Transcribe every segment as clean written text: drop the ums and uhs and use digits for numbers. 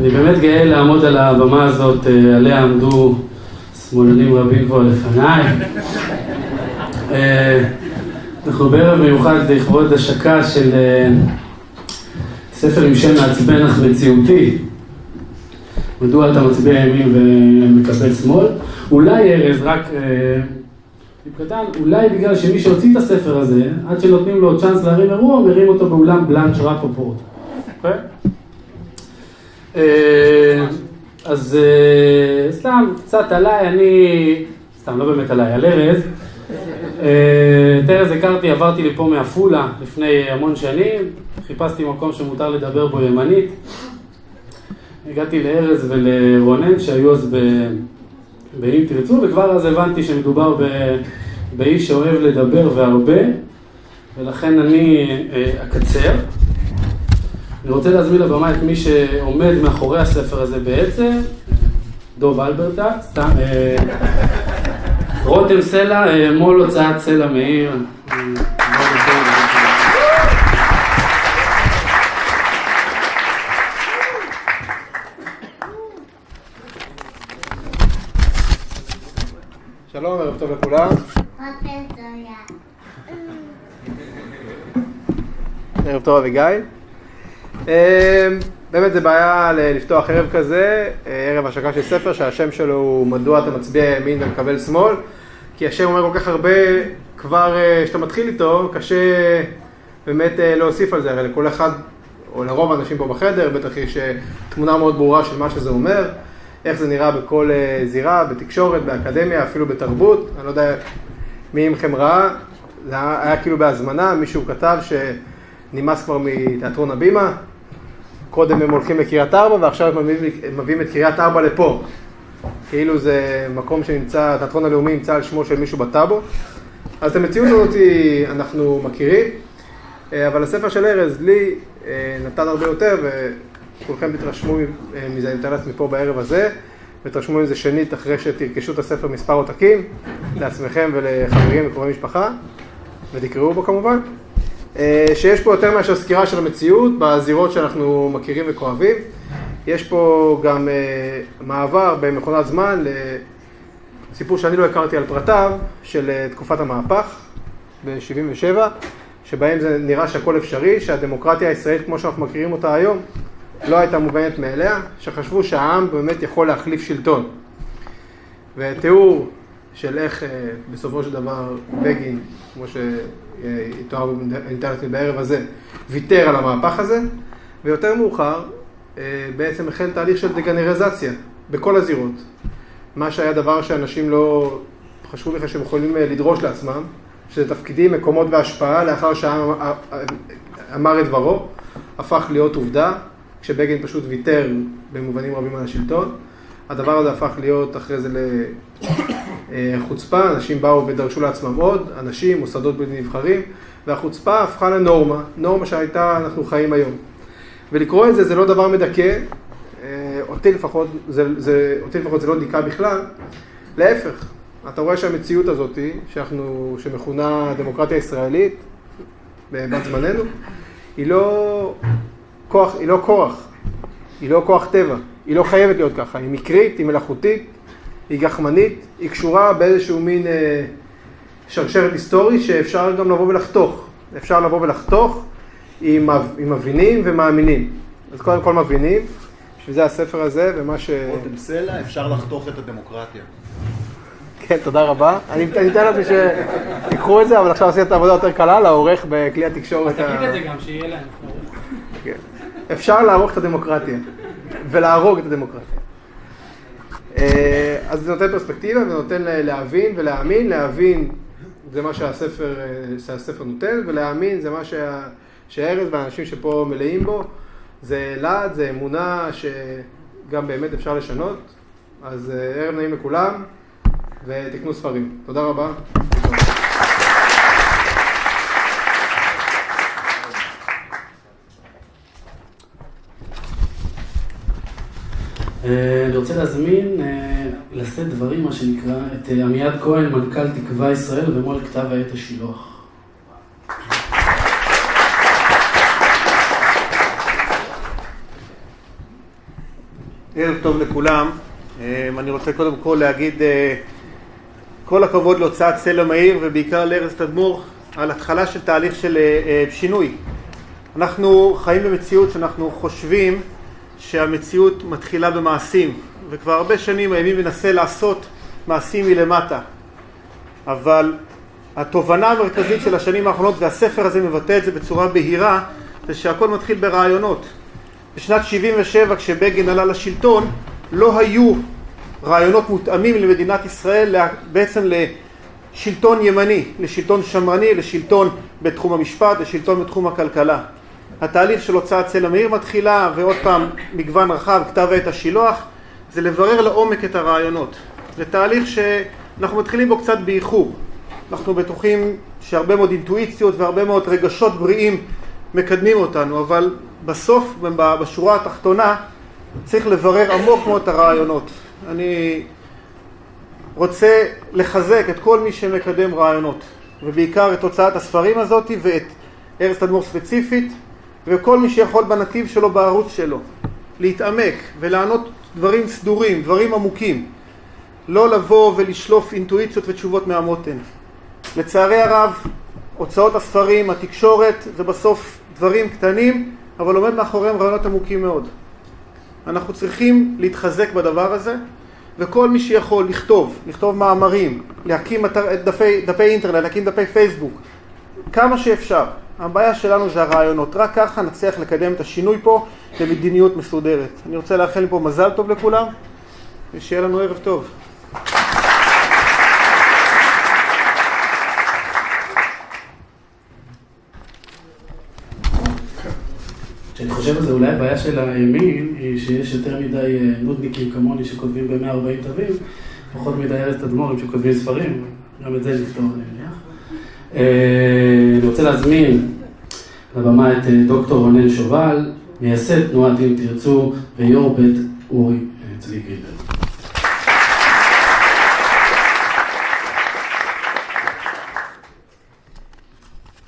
אני באמת גאה לעמוד על הבמה הזאת, עליה עמדו שמאלנים רבים כבר לפניי. אנחנו בערב מיוחד לכבוד השקה של ספר עם שם מעצבן אך מציאותי. מדוע אתה מצביע ימין ומקבל שמאל? אולי ארז, רק קטן, אולי בגלל שמי שהוציא את הספר הזה, עד שנותנים לו צ'אנס להרים אירוע, מרים אותו באולם בלנץ' רפופורט. אוקיי? אז סתם, קצת עליי, סתם, לא באמת עליי, על ארז. את ארז הכרתי, עברתי לפה מעפולה לפני המון שנים, חיפשתי מקום שמותר לדבר בו ימנית. הגעתי לארז ולרונן שהיו אז באם תרצו, וכבר אז הבנתי שמדובר באיש שאוהב לדבר והרבה, ולכן אני אקצר. אני רוצה להזמין לבמה את מי שעומד מאחורי הספר הזה בעצם, דוב אלברטה, סתם, רותם סלע, מול הוצאת סלע מאיר. שלום, ערב טוב לכולם. ערב טוב אביגיל. באמת זה בעיה לפתוח ערב כזה, ערב השקה של ספר שהשם שלו הוא מדוע אתה מצביע ימין ומקבל שמאל, כי השם אומר כל כך הרבה, כבר שאתה מתחיל איתו, קשה באמת להוסיף על זה, הרי לכל אחד, או לרוב האנשים פה בחדר, בטח יש תמונה מאוד ברורה של מה שזה אומר, איך זה נראה בכל זירה, בתקשורת, באקדמיה, אפילו בתרבות. אני לא יודע מי מכם ראה, זה היה כאילו בהזמנה, מישהו כתב שנמאס כבר מתיאטרון הבימה, קודם הם הולכים לקריית ארבע ועכשיו הם מביאים את קריית ארבע לפה. כאילו זה מקום שנמצא, התיאטרון הלאומי נמצא על שמו של מישהו בטאבו. אז את המציאות הזאת אנחנו מכירים, אבל הספר של ארז לי נתן הרבה יותר, וכולכם תתרשמו מזה, אני מתאר מפה בערב הזה, ותרשמו מזה שנית אחרי שתרכשו את הספר מספר עותקים, לעצמכם ולחברים וקרובי משפחה, ותקראו בו כמובן. שיש פה יותר מאשר סקירה של המציאות, בזירות שאנחנו מכירים וכואבים. יש פה גם מעבר במכונת זמן לסיפור שאני לא הכרתי על פרטיו, של תקופת המהפך ב-77, שבהם זה נראה שהכל אפשרי, שהדמוקרטיה הישראלית כמו שאנחנו מכירים אותה היום, לא הייתה מובנת מאליה, שחשבו שהעם באמת יכול להחליף שלטון. ותיאור של איך בסופו של דבר בגין, כמו שהתואר באינטרנט בערב הזה, ויתר על המהפך הזה, ויותר מאוחר בעצם החל תהליך של דגנרזציה בכל הזירות. מה שהיה דבר שאנשים לא חשבו בכלל שהם יכולים לדרוש לעצמם, שזה תפקידים, מקומות והשפעה לאחר שהעם אמר את דברו, הפך להיות עובדה, כשבגין פשוט ויתר במובנים רבים על השלטון. הדבר הזה הפך להיות אחרי זה לחוצפה, אנשים באו ודרשו לעצמם עוד, אנשים, מוסדות בלתי נבחרים, והחוצפה הפכה לנורמה, נורמה שהייתה אנחנו חיים היום. ולקרוא את זה זה לא דבר מדכא, אותי לפחות זה לא דיכא בכלל, להפך. אתה רואה שהמציאות הזאת, שמכונה דמוקרטיה ישראלית, בת זמננו, היא לא כוח, היא לא כוח טבע, היא לא חייבת להיות ככה, היא מקרית, היא מלאכותית, היא גחמנית, היא קשורה באיזשהו מין שרשרת היסטורית שאפשר גם לבוא ולחתוך. אפשר לבוא ולחתוך עם מבינים ומאמינים. אז קודם כל מבינים, בשביל זה הספר הזה ומה רותם סלע, אפשר לחתוך את הדמוקרטיה. כן, תודה רבה. אני אתן לזה שתיקחו את זה, אבל עכשיו עשיתי את העבודה יותר קלה, לעורך בכלי התקשורת. אז תגיד את זה גם, שיהיה להם. כן. אפשר לערוך את הדמוקרטיה, ולהרוג את הדמוקרטיה. אז זה נותן פרספקטיבה, ונותן להבין ולהאמין. להבין זה מה שהספר נותן, ולהאמין זה מה שהארז והאנשים שפה מלאים בו. זה לעד, זה אמונה שגם באמת אפשר לשנות. אז ערב נעים לכולם, ותקנו ספרים. תודה רבה. אני רוצה להזמין לשאת דברים, מה שנקרא, את עמיעד כהן, מנכ"ל תקווה ישראל ומול כתב העת השילוח. ערב טוב לכולם. אני רוצה קודם כל להגיד כל הכבוד להוצאת סלע מאיר ובעיקר לארז תדמור על התחלה של תהליך של שינוי. אנחנו חיים במציאות שאנחנו חושבים שהמציאות מתחילה במעשים, וכבר הרבה שנים הימין מנסה לעשות מעשים מלמטה. אבל התובנה המרכזית של השנים האחרונות, והספר הזה מבטא את זה בצורה בהירה, זה שהכל מתחיל ברעיונות. בשנת 77 כשבגין עלה לשלטון לא היו רעיונות מותאמים למדינת ישראל, בעצם לשלטון ימני, לשלטון שמרני, לשלטון בתחום המשפט, לשלטון בתחום הכלכלה. התהליך של הוצאת סלע מאיר מתחילה, ועוד פעם מגוון רחב, כתב עת השילוח, זה לברר לעומק את הרעיונות. זה תהליך שאנחנו מתחילים בו קצת באיחור. אנחנו בטוחים שהרבה מאוד אינטואיציות והרבה מאוד רגשות בריאים מקדמים אותנו, אבל בסוף, בשורה התחתונה, צריך לברר עמוק מאוד את הרעיונות. אני רוצה לחזק את כל מי שמקדם רעיונות, ובעיקר את הוצאת הספרים הזאת ואת ארז תדמור ספציפית, וכל מי שיכול בנתיב שלו, בערוץ שלו, להתעמק ולענות דברים סדורים, דברים עמוקים, לא לבוא ולשלוף אינטואיציות ותשובות מהמותן. לצערי הרב, הוצאות הספרים, התקשורת, זה בסוף דברים קטנים, אבל עומד מאחוריהם רעיונות עמוקים מאוד. אנחנו צריכים להתחזק בדבר הזה, וכל מי שיכול לכתוב מאמרים, להקים דפי אינטרנט, להקים דפי פייסבוק, כמה שאפשר. הבעיה שלנו זה הרעיונות, רק ככה נצליח לקדם את השינוי פה למדיניות מסודרת. אני רוצה לאחל לי פה מזל טוב לכולם, ושיהיה לנו ערב טוב. כשאני חושב על זה, אולי הבעיה של הימין היא שיש יותר מדי נודניקים כמוני שכותבים ב-140 תווים, פחות מדי ארז תדמורים שכותבים ספרים, גם את זה נפתור, אני מניח. אני רוצה להזמין לבמה את דוקטור רונן שובל, מייסד תנועת אם תרצו, ויו"ר בית אורי צבי גרינברג.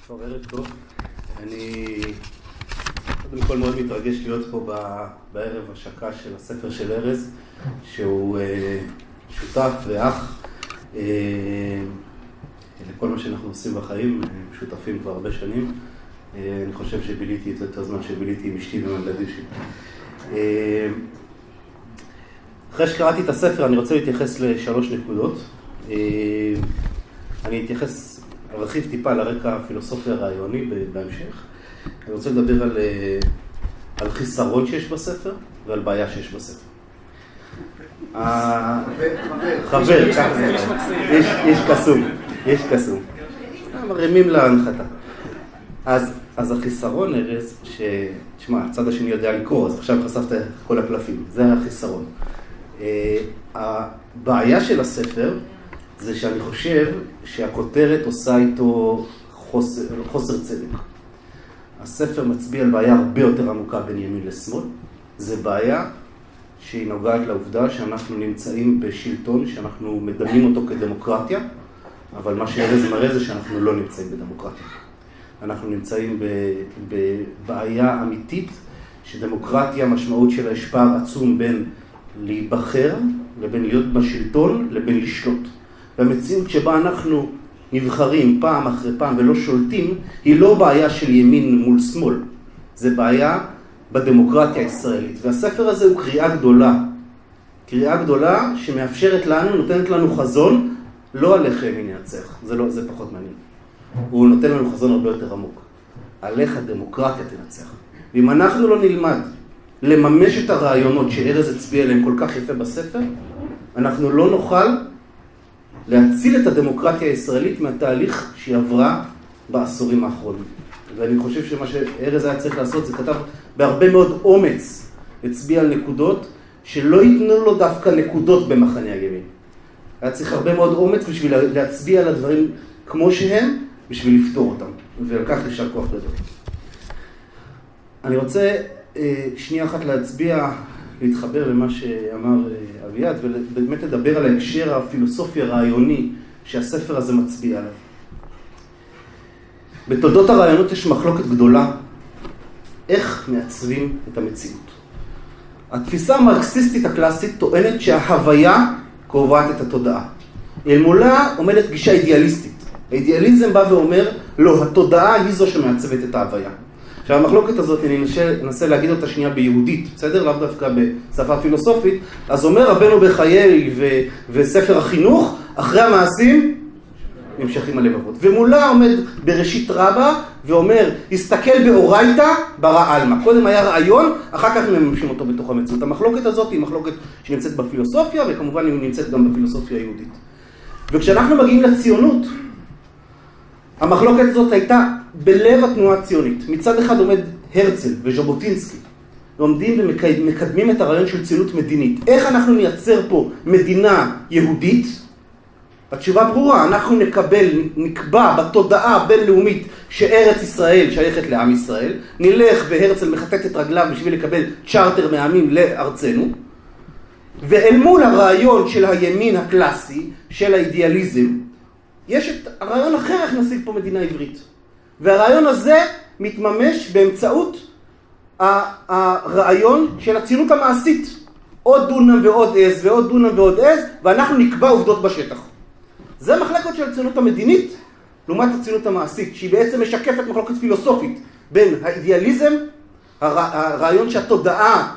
טוב, ערב טוב. אני קודם כל מאוד מתרגש להיות פה בערב השקה של הספר של ארז, שהוא שותף ואח לכל מה שאנחנו עושים בחיים, שותפים כבר הרבה שנים. אני חושב שביליתי את הזמן שביליתי עם אשתי ומילדים שלי. אחרי שקראתי את הספר אני רוצה להתייחס לשלוש נקודות. אני ארחיב טיפה לרקע הפילוסופי הרעיוני בהמשך. אני רוצה לדבר על חיסרון שיש בספר ועל בעיה שיש בספר. חבר, יש קסום. מרימים להנחתה. אז החיסרון, ארז, תשמע, הצד השני יודע לקרוא, אז עכשיו חשפת כל הקלפים, זה החיסרון. הבעיה של הספר זה שאני חושב שהכותרת עושה איתו חוסר צדק. הספר מצביע על בעיה הרבה יותר עמוקה בין ימין לשמאל. זה בעיה שהיא נוגעת לעובדה שאנחנו נמצאים בשלטון, שאנחנו מדמים אותו כדמוקרטיה, אבל מה שארז מראה זה שאנחנו לא נמצאים בדמוקרטיה. אנחנו נמצאים בבעיה אמיתית, שדמוקרטיה, המשמעות שלה יש פער עצום בין להיבחר, לבין להיות בשלטון, לבין לשלוט. והמציאות שבה אנחנו נבחרים פעם אחרי פעם ולא שולטים, היא לא בעיה של ימין מול שמאל. זה בעיה בדמוקרטיה הישראלית. והספר הזה הוא קריאה גדולה שמאפשרת לנו, נותנת לנו חזון, לא עליכם מי ינצח, זה פחות מעניין. הוא נותן לנו חזון הרבה יותר עמוק. עליך הדמוקרטיה תנצח. ואם אנחנו לא נלמד לממש את הרעיונות שארז הצביע עליהם כל כך יפה בספר, אנחנו לא נוכל להציל את הדמוקרטיה הישראלית מהתהליך שהיא עברה בעשורים האחרונים. ואני חושב שמה שארז היה צריך לעשות זה כתב בהרבה מאוד אומץ, הצביע על נקודות שלא ייתנו לו דווקא נקודות במחנה הימין. היה צריך הרבה מאוד אומץ בשביל להצביע על הדברים כמו שהם, בשביל לפתור אותם. ולקח יישר כוח גדול. אני רוצה שנייה אחת להתחבר למה שאמר אביעד, ובאמת לדבר על ההקשר הפילוסופי הרעיוני שהספר הזה מצביע עליו. בתולדות הרעיונות יש מחלוקת גדולה איך מעצבים את המציאות. התפיסה המרקסיסטית הקלאסית טוענת שההוויה קובעת את התודעה. אל מולה עומדת גישה אידיאליסטית. האידיאליזם בא ואומר, לא, התודעה היא זו שמעצבת את ההוויה. עכשיו, המחלוקת הזאת, אני אנסה להגיד אותה שנייה ביהודית, בסדר? לאו דווקא בשפה פילוסופית. אז אומר רבנו בחיי וספר החינוך, אחרי המעשים נמשכים הלבבות. ומולה עומד בראשית רבה ואומר, הסתכל באורייתא ברא אלמא. קודם היה רעיון, אחר כך מממשים אותו בתוך המציאות. המחלוקת הזאת היא מחלוקת שנמצאת בפילוסופיה, וכמובן היא נמצאת גם בפילוסופיה היהודית. וכשאנחנו מגיעים לציונות, המחלוקת הזאת הייתה בלב התנועה הציונית. מצד אחד עומד הרצל וז'בוטינסקי, עומדים ומקדמים את הרעיון של ציונות מדינית. איך אנחנו נייצר פה מדינה יהודית? התשובה ברורה, אנחנו נקבע בתודעה הבינלאומית שארץ ישראל שייכת לעם ישראל, נלך והרצל מחטט את רגליו בשביל לקבל צ'רטר מהעמים לארצנו, ואל מול הרעיון של הימין הקלאסי, של האידיאליזם, יש את הרעיון אחר איך נשיג פה מדינה עברית. והרעיון הזה מתממש באמצעות הרעיון של הציונות המעשית. עוד דונם ועוד עז ועוד דונם ועוד עז, ואנחנו נקבע עובדות בשטח. זה מחלקות של הציונות המדינית, לעומת הציונות המעשית, שהיא בעצם משקפת מחלוקת פילוסופית בין האידיאליזם, הרעיון שהתודעה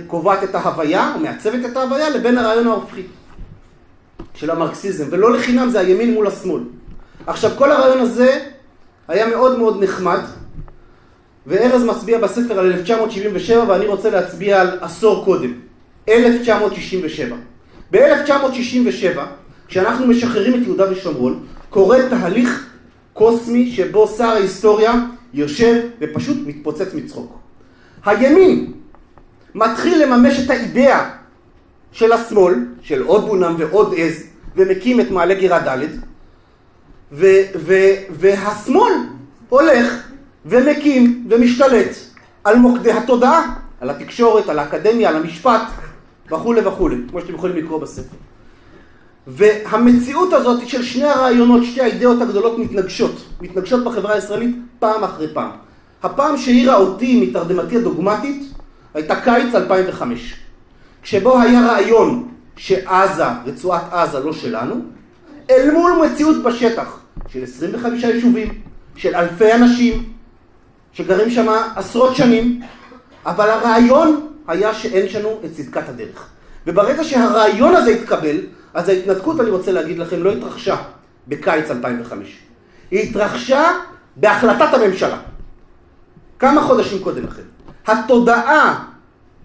קובעת את ההוויה, או מעצבת את ההוויה, לבין הרעיון ההופכי של המרקסיזם, ולא לחינם זה הימין מול השמאל. עכשיו, כל הרעיון הזה היה מאוד מאוד נחמד, וארז מצביע בספר על 1977, ואני רוצה להצביע על עשור קודם, 1967. ב-1967, כשאנחנו משחררים את יהודה ושומרון, קורה תהליך קוסמי שבו שר ההיסטוריה יושב ופשוט מתפוצץ מצחוק. הימין מתחיל לממש את האידאה של השמאל, של עוד דונם ועוד עז, ומקים את מעלה גירה ד', והשמאל הולך ומקים ומשתלט על מוקדי התודעה, על התקשורת, על האקדמיה, על המשפט, וכו' וכו', כמו שאתם יכולים לקרוא בספר. והמציאות הזאת של שני הרעיונות, שתי האידאות הגדולות מתנגשות בחברה הישראלית פעם אחרי פעם. הפעם שהעירה אותי מתרדמתי הדוגמטית הייתה קיץ 2005, כשבו היה רעיון שעזה, רצועת עזה לא שלנו, אל מול מציאות בשטח של 25 יישובים, של אלפי אנשים שגרים שם עשרות שנים, אבל הרעיון היה שאין לנו את צדקת הדרך. וברגע שהרעיון הזה התקבל, אז ההתנתקות, אני רוצה להגיד לכם, לא התרחשה בקיץ 2005. היא התרחשה בהחלטת הממשלה. כמה חודשים קודם לכן. התודעה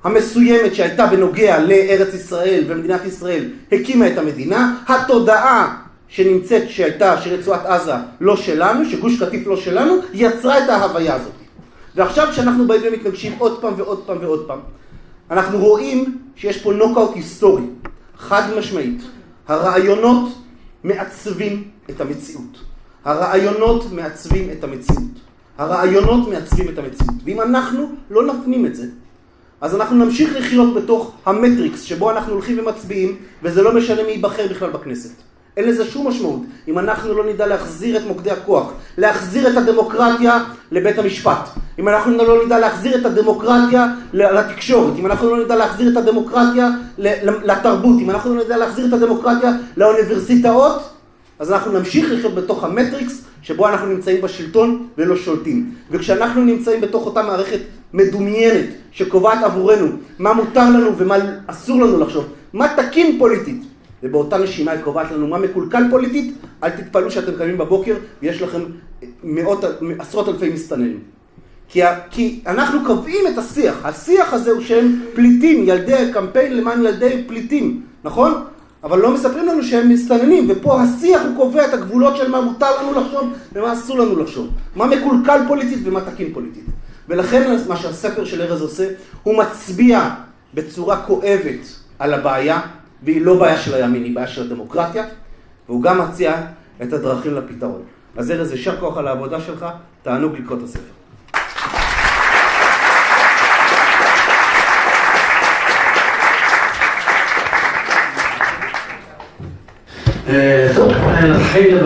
המסוימת שהייתה בנוגע לארץ ישראל ומדינת ישראל הקימה את המדינה. התודעה שנמצאת שהייתה שרצועת עזה לא שלנו, שגוש קטיף לא שלנו, יצרה את ההוויה הזאת. ועכשיו כשאנחנו באים ומתנגשים עוד פעם ועוד פעם ועוד פעם, אנחנו רואים שיש פה נוקאוט היסטורי, חד משמעית. הרעיונות מעצבים את המציאות. הרעיונות מעצבים את המציאות. הרעיונות מעצבים את המציאות. ואם אנחנו לא נפנים את זה, אז אנחנו נמשיך לחיות בתוך המטריקס שבו אנחנו הולכים ומצביעים, וזה לא משנה מי ייבחר בכלל בכנסת. אין לזה שום משמעות. אם אנחנו לא נדע להחזיר את מוקדי הכוח, להחזיר את הדמוקרטיה לבית המשפט, אם אנחנו לא נדע להחזיר את הדמוקרטיה לתקשורת, אם אנחנו לא נדע להחזיר את הדמוקרטיה לתרבות, אם אנחנו לא נדע להחזיר את הדמוקרטיה לאוניברסיטאות, אז אנחנו נמשיך לחיות בתוך המטריקס שבו אנחנו נמצאים בשלטון ולא שולטים. וכשאנחנו נמצאים בתוך אותה מערכת מדומיינת שקובעת עבורנו מה מותר לנו ומה אסור לנו לחשוב, מה תקין פוליטית, ובאותה נשימה היא קובעת לנו מה מקולקל פוליטית, אל תתפלאו שאתם קמים בבוקר ויש לכם עשרות אלפי מסתננים. כי אנחנו קובעים את השיח. השיח הזה הוא שהם פליטים, ילדי קמפיין למען ילדי פליטים, נכון? אבל לא מספרים לנו שהם מסתננים, ופה השיח הוא קובע את הגבולות של מה מותר לנו לחשוב ומה אסור לנו לחשוב. מה מקולקל פוליטית ומה תקין פוליטית. ולכן מה שהספר של ארז עושה, הוא מצביע בצורה כואבת על הבעיה, והיא לא בעיה של הימין, היא בעיה של הדמוקרטיה, והוא גם מציע את הדרכים לפתרון. אז ארז, יישר כוח על העבודה שלך, תענוג לקרוא את הספר. טוב, נתחיל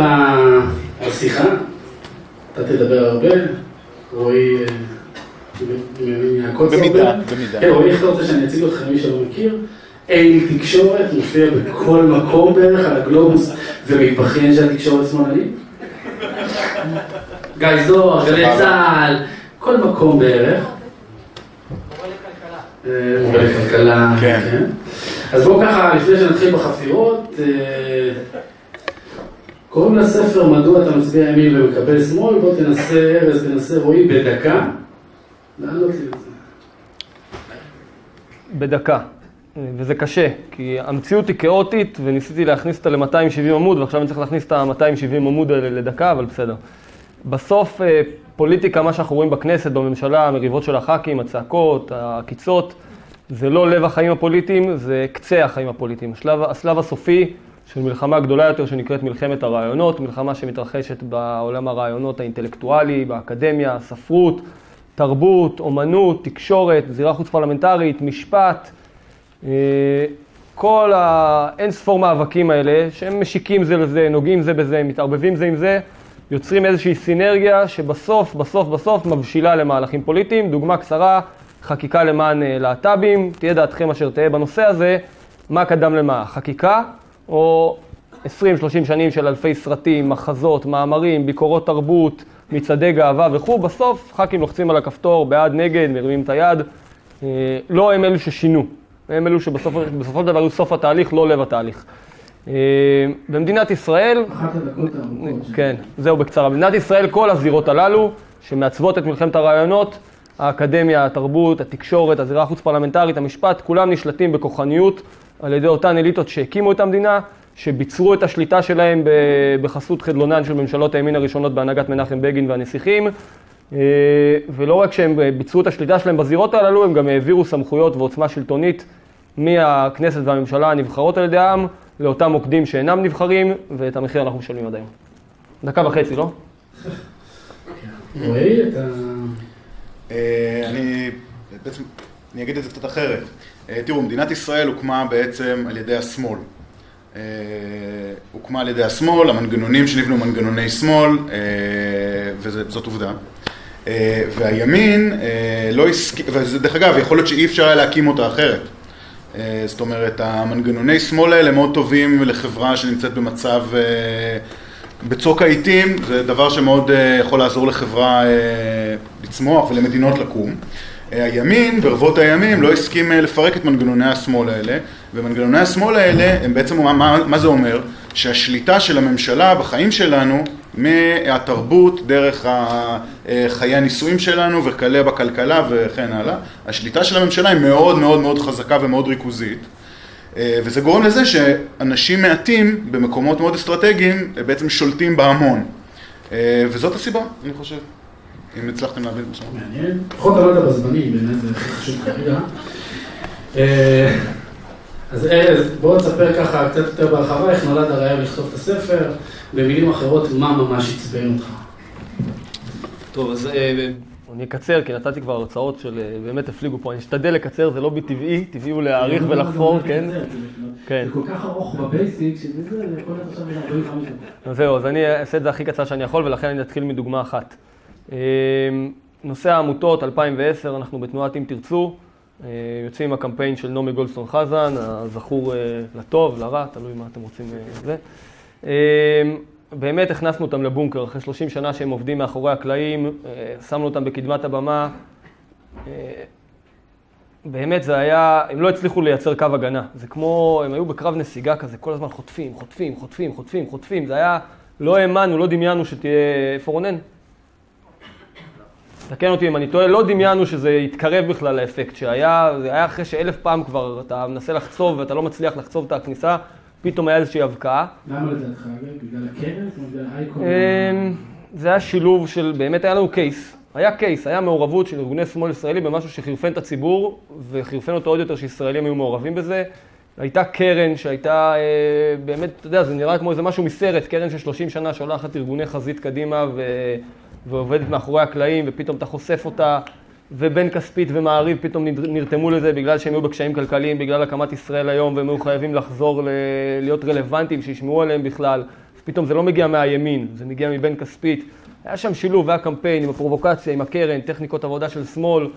בשיחה. אתה תדבר הרבה, רועי יעקב במידה. כן, רועי, איך אתה רוצה שאני אציג אותך למי שלא מכיר? אין תקשורת מופיע בכל מקום בערך על הגלובוס ומתבכיין שהתקשורת שמאלנית. גיא זוהר, גלי צה"ל, כל מקום בערך. מורה לכלכלה. כן. אז בואו ככה, לפני שנתחיל בחפירות, קוראים לספר מדוע אתה מצביע ימין ומקבל שמאל, בוא תנסה ארז, תנסה רועי בדקה. לענות לי את זה. בדקה. וזה קשה, כי המציאות היא כאוטית, וניסיתי להכניס אותה ל-270 עמוד, ועכשיו אני צריך להכניס את ה-270 עמוד האלה לדקה, אבל בסדר. בסוף פוליטיקה, מה שאנחנו רואים בכנסת, בממשלה, המריבות של הח"כים, הצעקות, העקיצות, זה לא לב החיים הפוליטיים, זה קצה החיים הפוליטיים. השלב הסופי של מלחמה גדולה יותר שנקראת מלחמת הרעיונות, מלחמה שמתרחשת בעולם הרעיונות האינטלקטואלי, באקדמיה, ספרות, תרבות, אומנות, תקשורת, זירה חוץ פרלמנטרית, משפט, כל האין ספור מאבקים האלה, שהם משיקים זה לזה, נוגעים זה בזה, מתערבבים זה עם זה, יוצרים איזושהי סינרגיה שבסוף, בסוף מבשילה למהלכים פוליטיים. דוגמה קצרה, חקיקה למען להט"בים, תהיה דעתכם אשר תהיה בנושא הזה, מה קדם למה? חקיקה או 20-30 שנים של אלפי סרטים, מחזות, מאמרים, ביקורות תרבות, מצעדי גאווה וכו', בסוף ח"כים לוחצים על הכפתור, בעד, נגד, מרימים את היד, לא הם אלו ששינו, הם אלו שבסופו של דבר הוא סוף התהליך, לא לב התהליך. במדינת ישראל, כן, זהו בקצרה, במדינת ישראל כל הזירות הללו שמעצבות את מלחמת הרעיונות, האקדמיה, התרבות, התקשורת, הזירה החוץ פרלמנטרית, המשפט, כולם נשלטים בכוחניות על ידי אותן אליטות שהקימו את המדינה, שביצרו את השליטה שלהם בחסות חדלונן של ממשלות הימין הראשונות בהנהגת מנחם בגין והנסיכים, ולא רק שהם ביצרו את השליטה שלהם בזירות הללו, הם גם העבירו סמכויות ועוצמה שלטונית מהכנסת והממשלה הנבחרות על ידי העם לאותם מוקדים שאינם נבחרים, ואת המחיר אנחנו משלמים עד היום. דקה וחצי, לא? רועי, אתה... אני אגיד את זה קצת אחרת. תראו, מדינת ישראל הוקמה בעצם על ידי השמאל. הוקמה על ידי השמאל, המנגנונים שנבנו מנגנוני שמאל, וזאת עובדה. והימין לא הסכים, ודרך אגב, יכול להיות שאי אפשר היה להקים אותה אחרת. זאת אומרת, המנגנוני שמאל האלה מאוד טובים לחברה שנמצאת במצב, בצוק העיתים, זה דבר שמאוד יכול לעזור לחברה לצמוח ולמדינות לקום. הימין, ברבות הימים, לא הסכים לפרק את מנגנוני השמאל האלה, ומנגנוני השמאל האלה, הם בעצם, מה זה אומר? שהשליטה של הממשלה בחיים שלנו, מהתרבות, דרך חיי הנישואים שלנו, וכלה בכלכלה וכן הלאה, השליטה של הממשלה היא מאוד מאוד מאוד חזקה ומאוד ריכוזית, וזה גורם לזה שאנשים מעטים במקומות מאוד אסטרטגיים בעצם שולטים בהמון. וזאת הסיבה, אני חושב. אם הצלחתם להבין מה שאמרתי. מעניין. פחות עלות בזמנים, באמת זה הכי חשוב כרגע. אז ארז, בואו נספר ככה קצת יותר בהרחבה, איך נולד הרעיון לכתוב את הספר, במילים אחרות, מה ממש עצבן אותך. טוב, אז אני אקצר, כי נתתי כבר הרצאות של באמת הפליגו פה, אני אשתדל לקצר, זה לא טבעי, טבעי הוא להעריך ולחפור, כן? זה כל כך ארוך בבייסיק, שזה יכול להיות עכשיו 45 דקות. זהו, אז אני אעשה את זה הכי קצר שאני יכול, ולכן אני אתחיל מדוגמה אחת. נושא העמותות, 2010, אנחנו בתנועת אם תרצו, יוצאים עם הקמפיין של נעמי גולדסטון חזן, הזכור לטוב, לרע, תלוי מה אתם רוצים זה. באמת הכנסנו אותם לבונקר, אחרי 30 שנה שהם עובדים מאחורי הקלעים, שמנו אותם בקדמת הבמה. באמת זה היה, הם לא הצליחו לייצר קו הגנה. זה כמו, הם היו בקרב נסיגה כזה, כל הזמן חוטפים. זה היה, לא האמנו, לא דמיינו שתהיה, איפה רונן? תקן אותי אם אני טועה, לא דמיינו שזה יתקרב בכלל לאפקט שהיה, זה היה אחרי ש1000 פעם כבר אתה מנסה לחצוב ואתה לא מצליח לחצוב את הכניסה, פתאום היה איזושהי הבקעה. למה לדעתך? בגלל הקרן? בגלל האייקון? זה היה שילוב של, באמת היה לנו קייס. היה מעורבות של ארגוני שמאל ישראלי במשהו שחירפן את הציבור, וחירפן אותו עוד יותר שישראלים היו מעורבים בזה. הייתה קרן שהייתה, באמת, אתה יודע, זה נראה כמו איזה משהו מסרט, קרן של 30 שנה שהולכת ארגוני חזית קדימה ועובדת מאחורי הקלעים, ופתאום אתה חושף אותה, ובן כספית ומעריב פתאום נרתמו לזה בגלל שהם היו בקשיים כלכליים, בגלל הקמת ישראל היום, והם היו חייבים לחזור להיות רלוונטיים, שישמעו עליהם בכלל. פתאום זה לא מגיע מהימין, זה מגיע מבן כספית. היה שם שילוב, היה קמפיין עם הפרובוקציה, עם הקרן, טכניקות עבודה של שמאל,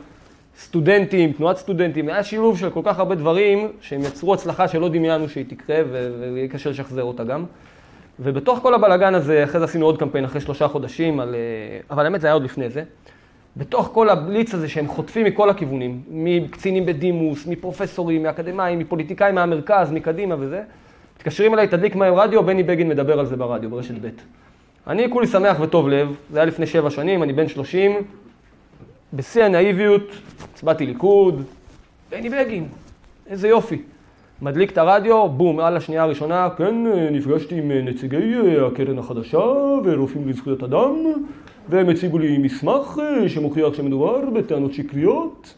סטודנטים, תנועת סטודנטים, היה שילוב של כל כך הרבה דברים שהם יצרו הצלחה שלא דמיינו שהיא תקרה ויהיה קשה לשחזר אותה גם. ובתוך כל הבלגן הזה, אחרי זה עשינו עוד קמפיין אחרי 3 חודשים, אבל האמת זה היה עוד לפני זה. בתוך כל הבליץ הזה שהם חוטפים מכל הכיוונים, מקצינים בדימוס, מפרופסורים, מאקדמיים, מפוליטיקאים מהמרכז, מקדימה וזה, מתקשרים אליי, תדליק מהר רדיו, בני בגין מדבר על זה ברדיו, ברשת ב'. אני כולי שמח וטוב לב, זה היה לפני 7 שנים, אני בן 30, בשיא הנאיביות, הצבעתי ליכוד, בני בגין, איזה יופי. מדליק את הרדיו, בום, על השנייה הראשונה, כן, נפגשתי עם נציגי הקרן החדשה ורופאים לזכויות אדם, והם הציגו לי מסמך שמוכיח שמדובר בטענות שקריות.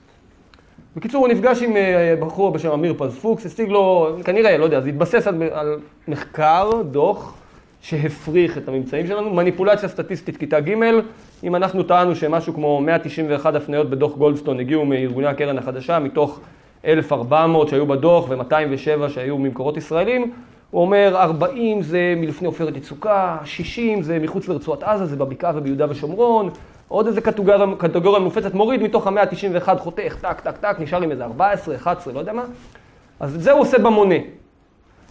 בקיצור, הוא נפגש עם בחור בשם אמיר פז פוקס, השיג לו, כנראה, לא יודע, זה התבסס על מחקר, דוח, שהפריך את הממצאים שלנו, מניפולציה סטטיסטית כיתה ג'. אם אנחנו טענו שמשהו כמו 191 הפניות בדוח גולדסטון הגיעו מארגוני הקרן החדשה, מתוך 1,400 שהיו בדוח ו-207 שהיו ממקורות ישראלים, הוא אומר 40 זה מלפני עופרת יצוקה, 60 זה מחוץ לרצועת עזה, זה בבקעה וביהודה ושומרון, עוד איזה קטגוריה מופצת, מוריד מתוך ה-191 חותך, טק, טק, טק, נשאר עם איזה 14, 11, לא יודע מה. אז את זה הוא עושה במונה.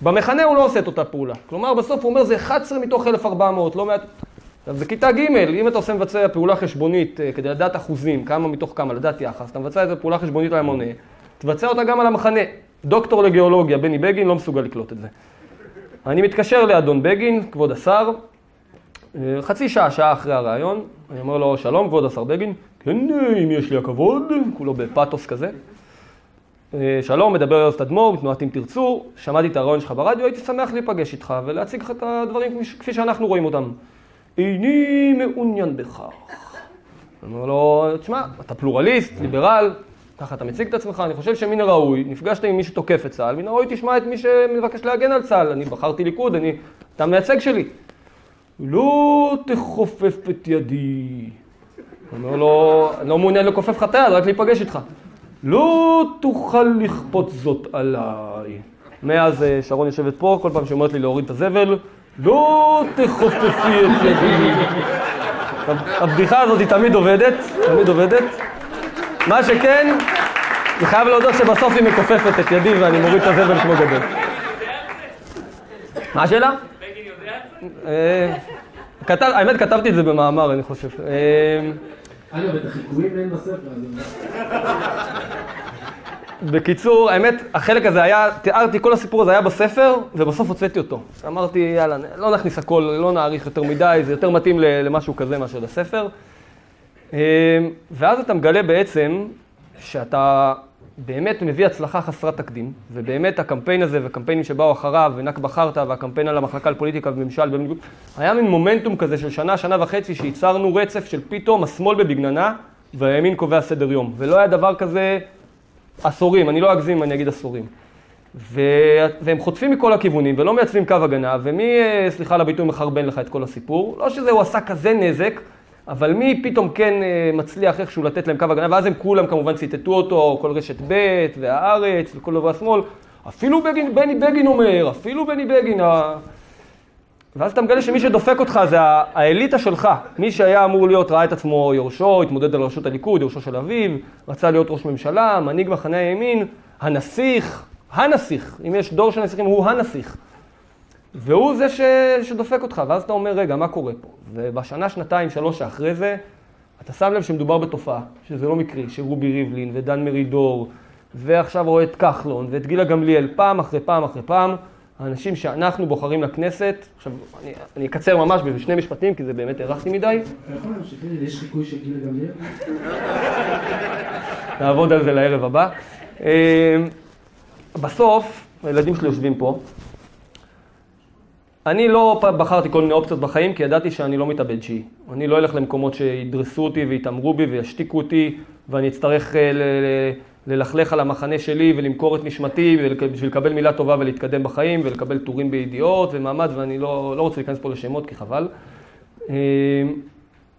במכנה הוא לא עושה את אותה פעולה. כלומר, בסוף הוא אומר זה 11 מתוך 1,400, לא מעט. אז בכיתה ג', אם אתה עושה מבצע פעולה חשבונית כדי לדעת אחוזים, כמה מתוך כמה, לדעת יחס, אתה מבצע איזו פעולה חשבונית על המונה, תבצע אותה גם על המחנה. דוקטור לגיאולוגיה, בני בגין, לא מסוגל לקלוט את זה. אני מתקשר לאדון בגין, כבוד השר, חצי שעה אחרי הרעיון, אני אומר לו, שלום, כבוד השר בגין, כן, אם יש לי הכבוד, כולו בפאטוס כזה. שלום, מדבר יוז תדמור, מתנועת אם תרצו, שמעתי את הרעיון שלך ברדיו, הייתי שמח להיפגש איתך ולהציג לך את הדברים כפי שאנחנו רואים אותם. איני מעוניין בכך. אני אומר לו, תשמע, אתה פלורליסט, ליברל, ככה אתה מציג את עצמך, אני חושב שמן הראוי, נפגשת עם מי שתוקף את צה"ל, מן הראוי תשמע את מי שמבקש להגן על צה"ל, אני בחרתי ליכוד, אתה מייצג שלי. לא תחופף את ידי. אני אומר לו, אני לא מעוניין לכופף לך את היד, רק להיפגש איתך. לא תוכל לכפות זאת עליי. מאז שרון יושבת פה, כל פעם שאומרת לי להוריד את הזבל, לא תחופפי את ידי. הבדיחה הזאת היא תמיד עובדת, תמיד עובדת. מה שכן, אני חייב להודות שבסוף היא מכופפת את ידי ואני מוריד את הזבל כמו גדול. מה השאלה? בגין יודע את זה? האמת, כתבתי את זה במאמר, אני חושב. אגב, את החיקויים אין בספר. בקיצור, האמת, החלק הזה היה, תיארתי, כל הסיפור הזה היה בספר, ובסוף הוצאתי אותו. אמרתי, יאללה, לא נכניס הכל, לא נעריך יותר מדי, זה יותר מתאים למשהו כזה מאשר לספר. ואז אתה מגלה בעצם שאתה באמת מביא הצלחה חסרת תקדים, ובאמת הקמפיין הזה וקמפיינים שבאו אחריו, ונכבה חרטא והקמפיין על המחלקה לפוליטיקה וממשל, היה מין מומנטום כזה של שנה, שנה וחצי, שייצרנו רצף של פתאום השמאל בבגננה, והימין קובע סדר יום. ולא היה דבר כזה עשורים, אני לא אגזים, אני אגיד עשורים. והם חוטפים מכל הכיוונים ולא מייצבים קו הגנה, ומי, סליחה על הביטוי, מחרבן לך את כל הסיפור. לא שזה הוא עשה כזה נזק, אבל מי פתאום כן מצליח איכשהו לתת להם קו הגנה, ואז הם כולם כמובן ציטטו אותו, כל רשת ב' והארץ וכל דבר השמאל. אפילו בני בגין אומר, אפילו בני בגין. ואז אתה מגלה שמי שדופק אותך זה האליטה שלך. מי שהיה אמור להיות, ראה את עצמו יורשו, התמודד על ראשות הליכוד, יורשו של אביו, רצה להיות ראש ממשלה, מנהיג מחנה הימין, הנסיך, אם יש דור של נסיכים, הוא הנסיך. והוא זה שדופק אותך, ואז אתה אומר, רגע, מה קורה פה? ובשנה, שנתיים, 3 שאחרי זה, אתה שם לב שמדובר בתופעה, שזה לא מקרי, שרובי ריבלין ודן מרידור, ועכשיו רואה את כחלון ואת גילה גמליאל, פעם אחרי פעם אחרי פעם, האנשים שאנחנו בוחרים לכנסת, עכשיו, אני אקצר ממש בשני משפטים, כי זה באמת הרחתי מדי. אתה יכול להמשיך, יש חיקוי של גילה גמליאל? נעבוד על זה לערב הבא. בסוף, הילדים שלי יושבים פה, אני לא בחרתי כל מיני אופציות בחיים, כי ידעתי שאני לא מתאבד שיעי. אני לא אלך למקומות שידרסו אותי ויתאמרו בי וישתיקו אותי, ואני אצטרך ללכלך על המחנה שלי ולמכור את נשמתי בשביל לקבל מילה טובה ולהתקדם בחיים ולקבל טורים בידיעות ומעמד, ואני לא רוצה להיכנס פה לשמות כי חבל.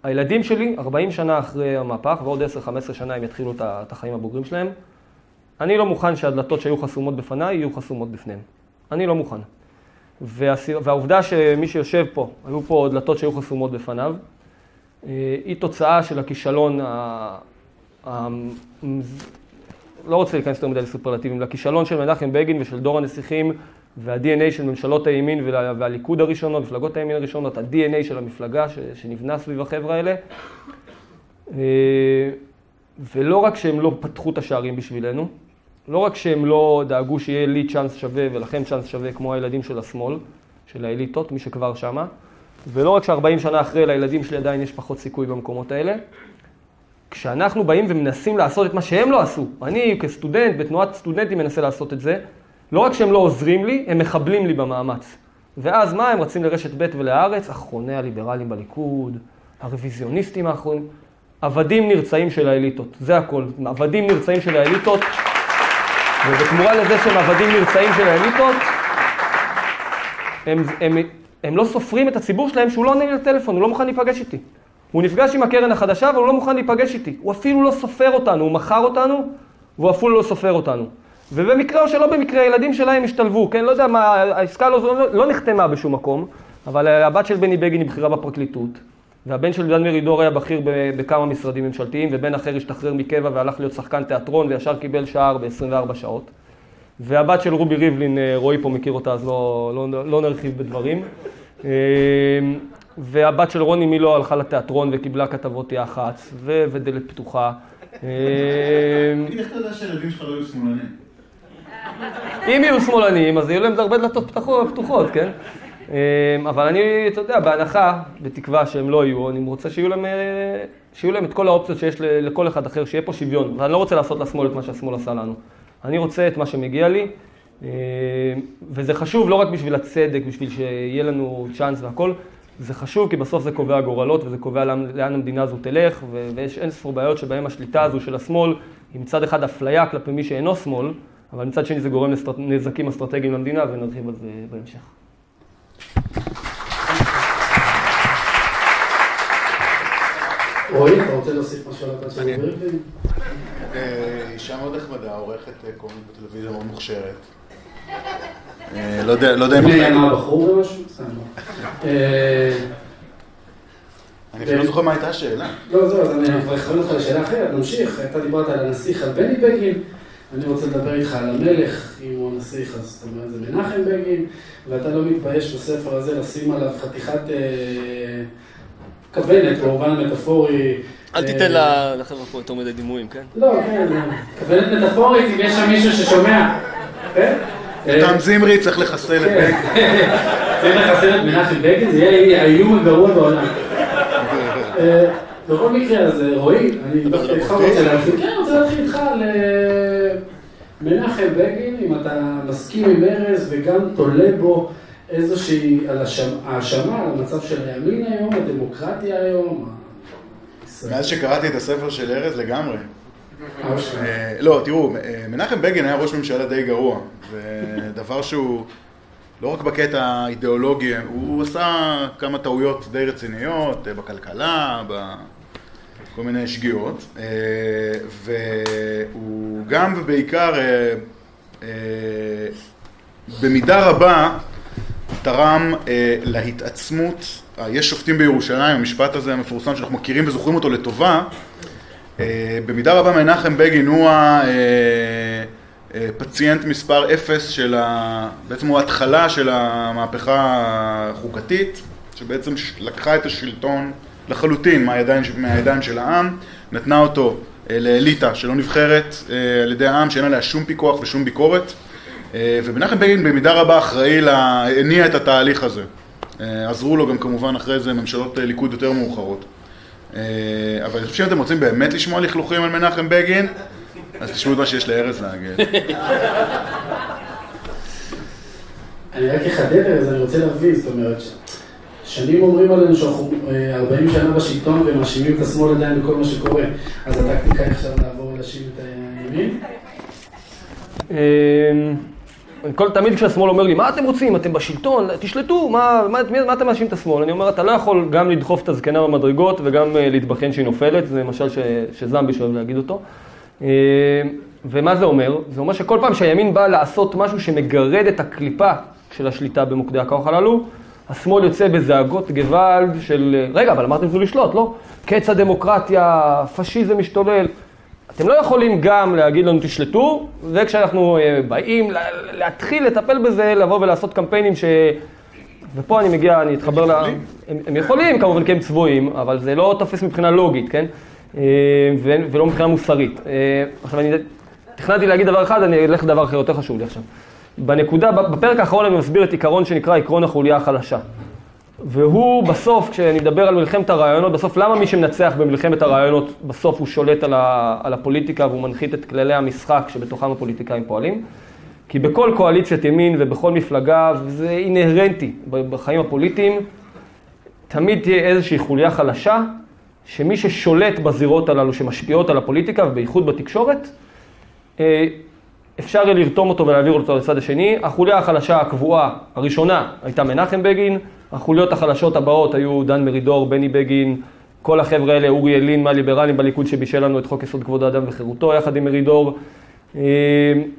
הילדים שלי, 40 שנה אחרי המהפך, ועוד 10-15 שנה הם יתחילו את החיים הבוגרים שלהם. אני לא מוכן שהדלתות שהיו חסומות בפניי יהיו חסומות בפניהם. אני לא מוכן. והעובדה שמי שיושב פה, היו פה דלתות שהיו חסומות בפניו, היא תוצאה של הכישלון לא רוצה להיכנס יותר מדי לסופרלטיבים, לכישלון של מנחם בגין ושל דור הנסיכים וה-DNA של ממשלות הימין והליכוד הראשונות, מפלגות הימין הראשונות, ה-DNA של המפלגה שנבנה סביב החבר'ה האלה. ולא רק שהם לא פתחו את השערים בשבילנו, לא רק שהם לא דאגו שיהיה לי צ'אנס שווה ולכם צ'אנס שווה כמו הילדים של השמאל, של האליטות, מי שכבר שמה, ולא רק ש40 שנה אחרי לילדים שלי עדיין יש פחות סיכוי במקומות האלה, כשאנחנו באים ומנסים לעשות את מה שהם לא עשו, אני כסטודנט, בתנועת סטודנטים מנסה לעשות את זה, לא רק שהם לא עוזרים לי, הם מחבלים לי במאמץ. ואז מה? הם רצים לרשת ב' ולארץ, אחרוני הליברלים בליכוד, הרוויזיוניסטים האחרונים, עבדים נרצאים של האליטות, זה הכל, עבדים נרצאים של האליטות, ובתמורה לזה שהם עבדים נרצאים של האליטות, הם לא סופרים את הציבור שלהם שהוא לא עונה לי לטלפון, הוא לא מוכן להיפגש איתי. הוא נפגש עם הקרן החדשה, אבל הוא לא מוכן להיפגש איתי. הוא אפילו לא סופר אותנו, הוא מכר אותנו, והוא אפילו לא סופר אותנו. ובמקרה או שלא במקרה, הילדים שלהם השתלבו, כן? לא יודע מה, העסקה לא נחתמה בשום מקום, אבל הבת של בני בגין היא בכירה בפרקליטות, והבן של דן מרידור היה בכיר בכמה משרדים ממשלתיים, ובן אחר השתחרר מקבע והלך להיות שחקן תיאטרון, וישר קיבל שער ב-24 שעות. והבת של רובי ריבלין, רועי פה מכיר אותה, אז לא נרחיב בדברים. והבת של רוני מילו הלכה לתיאטרון וקיבלה כתבות יח"צ ודלת פתוחה. איך אתה יודע שהילדים שלך לא יהיו שמאלנים? אם יהיו שמאלנים, אז יהיו להם הרבה דלתות פתוחות, כן? אבל אני, אתה יודע, בהנחה, בתקווה שהם לא יהיו, אני רוצה שיהיו להם את כל האופציות שיש לכל אחד אחר, שיהיה פה שוויון. ואני לא רוצה לעשות לשמאל את מה שהשמאל עשה לנו. אני רוצה את מה שמגיע לי, וזה חשוב לא רק בשביל הצדק, בשביל שיהיה לנו צ'אנס והכל, זה חשוב כי בסוף זה קובע גורלות וזה קובע לאן המדינה הזו תלך, ויש אין ספור בעיות שבהם השליטה הזו של השמאל היא מצד אחד אפליה כלפי מי שאינו שמאל, אבל מצד שני זה גורם נזקים אסטרטגיים למדינה, ונרחיב על זה בהמשך. רועי, אתה רוצה להוסיף משהו על הבת של ריבלין? אישה מאוד נחמדה, עורכת קומית בטלוויזיה מאוד מוכשרת. לא יודע אם... מי היה מהבחור ומשהו? סתם לא. אני אפילו לא זוכר מה הייתה השאלה. לא, זהו, אז אני כבר אכוון אותך לשאלה אחרת, נמשיך. אתה דיברת על הנסיך, על בני בגין, אני רוצה לדבר איתך על המלך, אם הוא הנסיך, אז זאת אומרת, זה מנחם בגין, ואתה לא מתבייש בספר הזה לשים עליו חתיכת כוונת, במובן המטאפורי. אל תיתן לחבר'ה פה יותר מדי דימויים, כן? לא, כן, כוונת מטאפורית, אם יש שם מישהו ששומע, כן? תם זמרי צריך לחסל את בגין. צריך לחסל את מנחם בגין, זה יהיה האיום הגרוע בעולם. בכל מקרה, אז רועי, אני דווקא איתך רוצה להתחיל. כן, רוצה להתחיל איתך על מנחם בגין, אם אתה מסכים עם ארז וגם תולה בו איזושהי האשמה על המצב של הימין היום, הדמוקרטיה היום. מאז שקראתי את הספר של ארז לגמרי. לא, תראו, מנחם בגין היה ראש ממשלה די גרוע, ודבר שהוא לא רק בקטע האידיאולוגי, הוא עשה כמה טעויות די רציניות בכלכלה, בכל מיני שגיאות, והוא גם ובעיקר במידה רבה תרם להתעצמות. יש שופטים בירושלים, המשפט הזה המפורסם שאנחנו מכירים וזוכרים אותו לטובה, במידה רבה מנחם בגין הוא הפציינט מספר 0 של בעצם הוא ההתחלה של המהפכה החוקתית, שבעצם לקחה את השלטון לחלוטין מהידיים של העם, נתנה אותו לאליטה שלא נבחרת על ידי העם, שאין עליה שום פיקוח ושום ביקורת, ומנחם בגין במידה רבה אחראי להניע את התהליך הזה. עזרו לו גם כמובן אחרי זה ממשלות ליכוד יותר מאוחרות. אבל אני חושב שאם אתם רוצים באמת לשמוע לכלוכים על מנחם בגין, אז תשמעו את מה שיש לארז להגיד. אני רק אחדד, אז אני רוצה להבין, זאת אומרת, שנים אומרים עלינו שאנחנו 40 שנה בשלטון ומאשימים את השמאל עדיין בכל מה שקורה, אז הטקטיקה היא עכשיו לעבור להאשים את הימין? תמיד כשהשמאל אומר לי, מה אתם רוצים? אתם בשלטון, תשלטו, מה אתם מאשים את השמאל? אני אומר, אתה לא יכול גם לדחוף את הזקנה במדרגות וגם להתבחן שהיא נופלת, זה למשל שזמבי שאוהב להגיד אותו. ומה זה אומר? זה אומר שכל פעם שהימין בא לעשות משהו שמגרד את הקליפה של השליטה במוקדי הכוח הללו, השמאל יוצא בזעגות גוואלד של, רגע, אבל אמרתם זו לשלוט, לא? קץ הדמוקרטיה, פשיזם משתולל. אתם לא יכולים גם להגיד לנו תשלטו, וכשאנחנו באים להתחיל לטפל בזה, לבוא ולעשות קמפיינים ופה אני מגיע, אני אתחבר הם יכולים כמובן כי הם צבועים, אבל זה לא תופס מבחינה לוגית, כן? ולא מבחינה מוסרית. עכשיו אני תכננתי להגיד דבר אחד, אני אלך לדבר אחר יותר חשוב לי עכשיו. בפרק האחרון אני מסביר את עיקרון שנקרא עקרון החוליה החלשה. והוא בסוף, כשאני מדבר על מלחמת הרעיונות, בסוף למה מי שמנצח במלחמת הרעיונות, בסוף הוא שולט על הפוליטיקה והוא מנחית את כללי המשחק שבתוכם הפוליטיקאים פועלים? כי בכל קואליציית ימין ובכל מפלגה, וזה אינהרנטי בחיים הפוליטיים, תמיד תהיה איזושהי חוליה חלשה, שמי ששולט בזירות הללו שמשפיעות על הפוליטיקה ובייחוד בתקשורת, אפשר לרתום אותו ולהעביר אותו לצד השני. החוליה החלשה הקבועה הראשונה הייתה מנחם בגין, החוליות החלשות הבאות היו דן מרידור, בני בגין, כל החבר'ה האלה, אורי אלין מהליברלים בליכוד שבישל לנו את חוק יסוד כבוד האדם וחירותו יחד עם מרידור.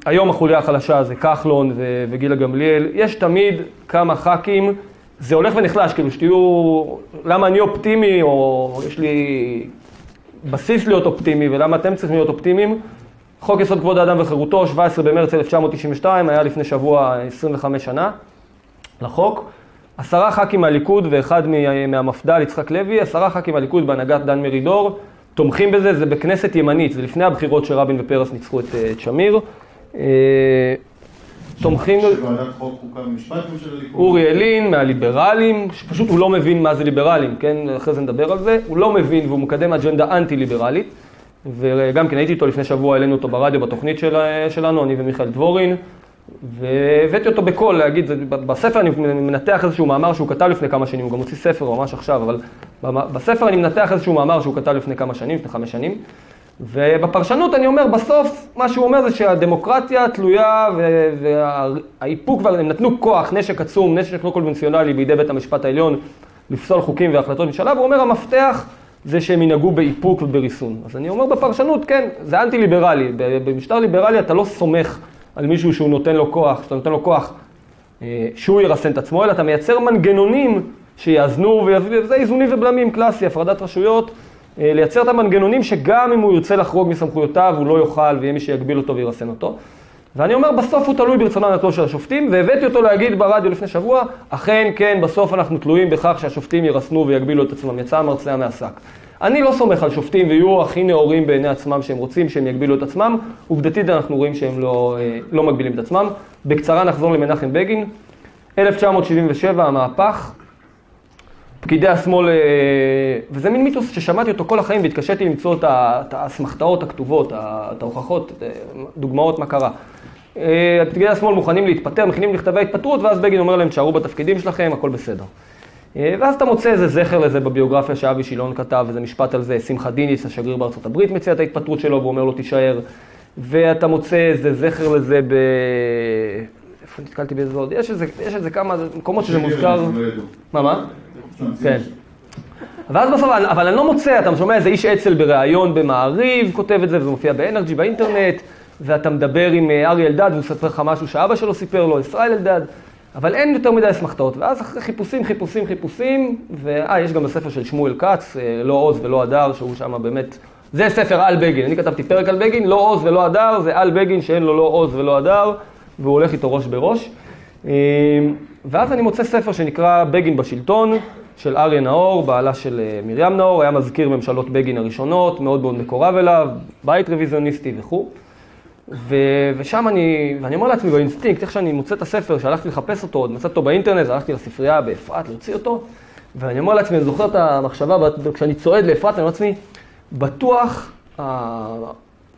היום החוליה החלשה זה כחלון וגילה גמליאל. יש תמיד כמה ח"כים, זה הולך ונחלש, כאילו שתהיו, למה אני אופטימי או יש לי בסיס להיות אופטימי ולמה אתם צריכים להיות אופטימיים. חוק יסוד כבוד האדם וחירותו, 17 במרץ 1992, היה לפני שבוע 25 שנה לחוק. 10 ח"כים מהליכוד ואחד מהמפד"ל יצחק לוי, 10 ח"כים מהליכוד בהנהגת דן מרידור, תומכים בזה, זה בכנסת ימנית, זה לפני הבחירות שרבין ופרס ניצחו את שמיר. תומכים... שוועדת חוק חוקה ומשפט של הליכוד. אורי אלין מהליברלים, שפשוט הוא לא מבין מה זה ליברלים, כן? אחרי זה נדבר על זה. הוא לא מבין והוא מקדם אג'נדה אנטי-ליברלית. וגם כן הייתי איתו לפני שבוע, העלינו אותו ברדיו בתוכנית שלנו, אני ומיכאל דבורין. והבאתי אותו בקול להגיד, בספר אני מנתח איזשהו מאמר שהוא כתב לפני כמה שנים, הוא גם הוציא ספר ממש עכשיו, אבל בספר אני מנתח איזשהו מאמר שהוא כתב לפני כמה שנים, לפני 5 שנים. ובפרשנות אני אומר, בסוף מה שהוא אומר זה שהדמוקרטיה תלויה והאיפוק, הם נתנו כוח, נשק עצום, נשק לא קונבנציונלי בידי בית המשפט העליון לפסול חוקים והחלטות ממשלה, והוא אומר המפתח זה שהם ינהגו באיפוק ובריסון. אז אני אומר בפרשנות, כן, זה אנטי-ליברלי. במשטר ליברלי אתה לא סומך על מישהו שהוא נותן לו כוח, שאתה נותן לו כוח שהוא ירסן את עצמו, אלא אתה מייצר מנגנונים שיאזנו, וזה איזונים ובלמים קלאסי, הפרדת רשויות, לייצר את המנגנונים שגם אם הוא ירצה לחרוג מסמכויותיו, הוא לא יוכל ויהיה מי שיגביל אותו וירסן אותו. ואני אומר, בסוף הוא תלוי ברצונם הטוב של השופטים, והבאתי אותו להגיד ברדיו לפני שבוע, אכן, כן, בסוף אנחנו תלויים בכך שהשופטים ירסנו ויגבילו את עצמם, יצא המרצע מהשק. אני לא סומך על שופטים ויהיו הכי נאורים בעיני עצמם שהם רוצים שהם יגבילו את עצמם, עובדתית אנחנו רואים שהם לא מגבילים את עצמם. בקצרה נחזור למנחם בגין, 1977, המהפך, פקידי השמאל, וזה מין מיתוס ששמעתי אותו כל החיים והתקשיתי למצוא את האסמכתאות הכתובות, את ההוכחות, דוגמאות מה קרה. פקידי השמאל מוכנים להתפטר, מכינים לכתבי התפטרות, ואז בגין אומר להם, תשארו בתפקידים שלכם, הכל בסדר. ואז אתה מוצא איזה זכר לזה בביוגרפיה שאבי שילון כתב, איזה משפט על זה, שמחה דיניס, השגריר בארצות הברית, מציע את ההתפטרות שלו ואומר לו תישאר. ואתה מוצא איזה זכר לזה איפה נתקלתי באיזה עוד? יש איזה כמה מקומות שזה מוזכר. מה? כן. ואז בסוף, אבל אני לא מוצא, אתה שומע איזה איש אצל בראיון במעריב, כותב את זה, וזה מופיע באנרג'י, באינטרנט, ואתה מדבר עם אריה אלדד, והוא ספר לך משהו שאבא שלו סיפר לו, ישראל אלדד, אבל אין יותר מדי אסמכתאות. ואז אחרי חיפושים, יש גם בספר של שמואל כץ, לא עוז ולא הדר, שהוא שם באמת, זה ספר על בגין, אני כתבתי פרק על בגין, לא עוז ולא הדר, זה על בגין שאין לו לא עוז ולא הדר, והוא הולך איתו ראש בראש. ואז אני מוצא ספר שנקרא בגין בשלטון, של אריה נאור, בעלה של מרים נאור, היה מזכיר ממשלות בגין הראשונות, מאוד מאוד מקורב אליו, בית רוויזיוניסטי וכו'. ושם אני אומר לעצמי באינסטינקט, איך שאני מוצא את הספר, שהלכתי לחפש אותו, עוד מצאתי אותו באינטרנט, הלכתי לספרייה באפרת להוציא אותו, ואני אומר לעצמי, אני זוכר את המחשבה, כשאני צועד לאפרת, אני אומר לעצמי, בטוח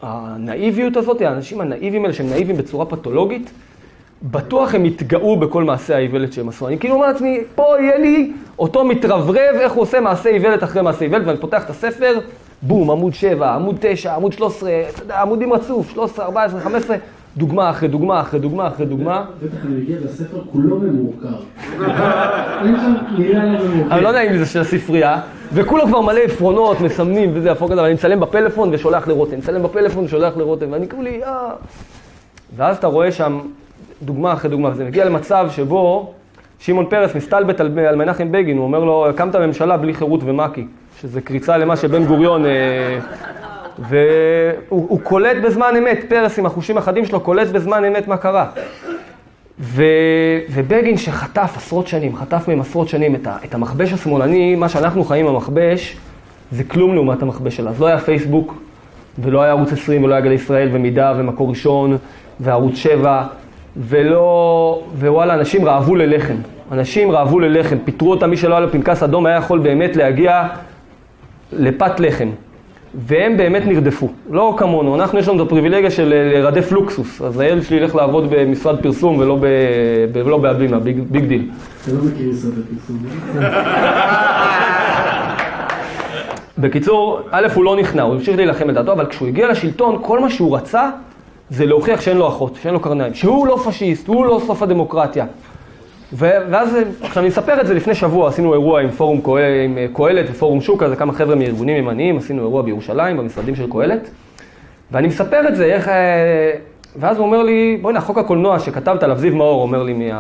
הנאיביות הזאת, האנשים הנאיבים האלה, שהם נאיבים בצורה פתולוגית, בטוח הם יתגאו בכל מעשה האיוולת שהם עשו. אני כאילו אומר לעצמי, פה יהיה לי אותו מתרברב, איך הוא עושה מעשה איוולת אחרי מעשה איוולת, ואני פותח את הספר, בום, עמוד 7, עמוד 9, עמוד 13, אתה יודע, עמודים רצוף, 13, 14, 15, דוגמה אחרי דוגמה אחרי דוגמה אחרי דוגמה. בטח אני מגיע לספר כולו ממורכב. אין שם מילה לא ממורכב. אני לא יודע אם זה של הספרייה, וכולו כבר מלא עפרונות, מסמנים וזה, הפוק הזה, אבל אני מצלם בפלאפון ושולח לרותם, ואני כאילו לי, ואז אתה רואה שם דוגמה אחרי דוגמה, וזה מגיע למצב שבו שמעון פרס מסתלבט על מנחם בגין, הוא אומר לו, הקמת ממשלה בלי חירות ומק"י, שזה קריצה למה שבן גוריון והוא קולט בזמן אמת, פרס עם החושים החדים שלו קולט בזמן אמת מה קרה. ובגין שחטף עשרות שנים, חטף מהם עשרות שנים את המכבש השמאלני, מה שאנחנו חיים במכבש, זה כלום לעומת המכבש שלה. אז לא היה פייסבוק, ולא היה ערוץ 20, ולא היה גלי ישראל, ומידע, ומקור ראשון, וערוץ 7, ווואלה, אנשים רעבו ללחם. אנשים רעבו ללחם, פיתרו אותם, מי שלא היה לו פנקס אדום היה יכול באמת להגיע לפת לחם. והם באמת נרדפו, לא כמונו, אנחנו יש לנו את הפריבילגיה של לרדף לוקסוס, אז הילד שלי ילך לעבוד במשרד פרסום ולא בהבימה, ביג דיל. אתה לא מכיר משרד הפרסום, בקיצור, א' הוא לא נכנע, הוא המשיך להילחם את דעתו, אבל כשהוא הגיע לשלטון, כל מה שהוא רצה זה להוכיח שאין לו אחות, שאין לו קרניים, שהוא לא פשיסט, הוא לא סוף הדמוקרטיה. ואז, עכשיו אני אספר את זה, לפני שבוע עשינו אירוע עם פורום קהלת ופורום שוקה, זה כמה חבר'ה מארגונים ימניים, עשינו אירוע בירושלים, במשרדים של קהלת, ואני מספר את זה, ואז הוא אומר לי, בואי חוק הקולנוע שכתבת עליו, זיו מאור, אומר לי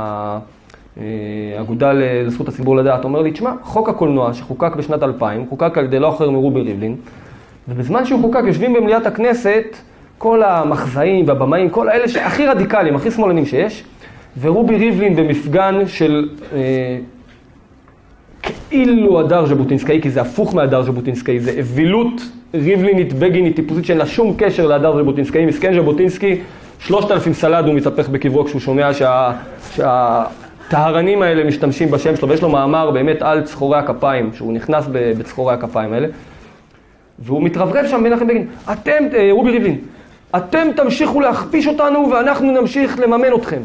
מהאגודה לזכות הציבור לדעת, אומר לי, תשמע, חוק הקולנוע שחוקק בשנת 2000, חוקק על ידי לא אחר מרובי ריבלין, ובזמן שהוא חוקק יושבים במליאת הכנסת, כל המחזאים והבמאים, כל האלה שהכי רדיקליים, הכי שמאלנים שיש, ורובי ריבלין במפגן של כאילו הדר ז'בוטינסקאי, כי זה הפוך מהדר ז'בוטינסקאי, זה אווילות ריבלינית, בגינית, טיפוסית שאין לה שום קשר להדר ז'בוטינסקאי. מסכן ז'בוטינסקי, 3,000 סלד הוא מתהפך בקברו כשהוא שומע שהטהרנים האלה משתמשים בשם שלו, ויש לו מאמר באמת על צחורי הכפיים, שהוא נכנס בצחורי הכפיים האלה, והוא מתרברב שם מנחם בגין, אתם, רובי ריבלין, אתם תמשיכו להכפיש אותנו ואנחנו נמשיך לממן אתכם.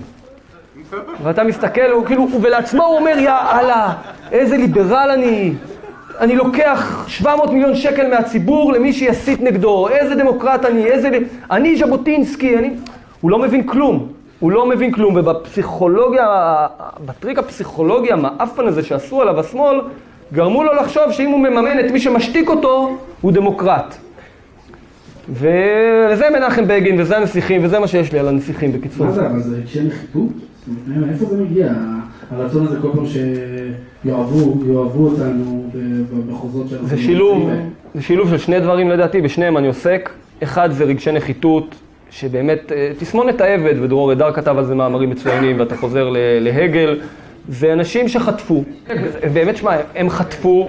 ואתה מסתכל, כאילו, ולעצמו הוא אומר, יא אללה, איזה ליברל אני לוקח 700 מיליון שקל מהציבור למי שיסית נגדו, איזה דמוקרט אני ז'בוטינסקי, הוא לא מבין כלום, הוא לא מבין כלום, ובפסיכולוגיה, בטריק הפסיכולוגיה, המאפן הזה שעשו עליו השמאל, גרמו לו לחשוב שאם הוא מממן את מי שמשתיק אותו, הוא דמוקרט. וזה מנחם בגין, וזה הנסיכים, וזה מה שיש לי על הנסיכים בקיצור. מה זה? אבל זה רגשי נחיתות? זאת אומרת, איפה זה מגיע? הרצון הזה כל פעם שיואהבו אותנו במחוזות שאנחנו... זה שילוב של שני דברים לדעתי, בשניהם אני עוסק. אחד זה רגשי נחיתות, שבאמת תסמונת העבד, ודרור אדר כתב על זה מאמרים מצוינים, ואתה חוזר להגל. זה אנשים שחטפו, באמת שמה, הם חטפו,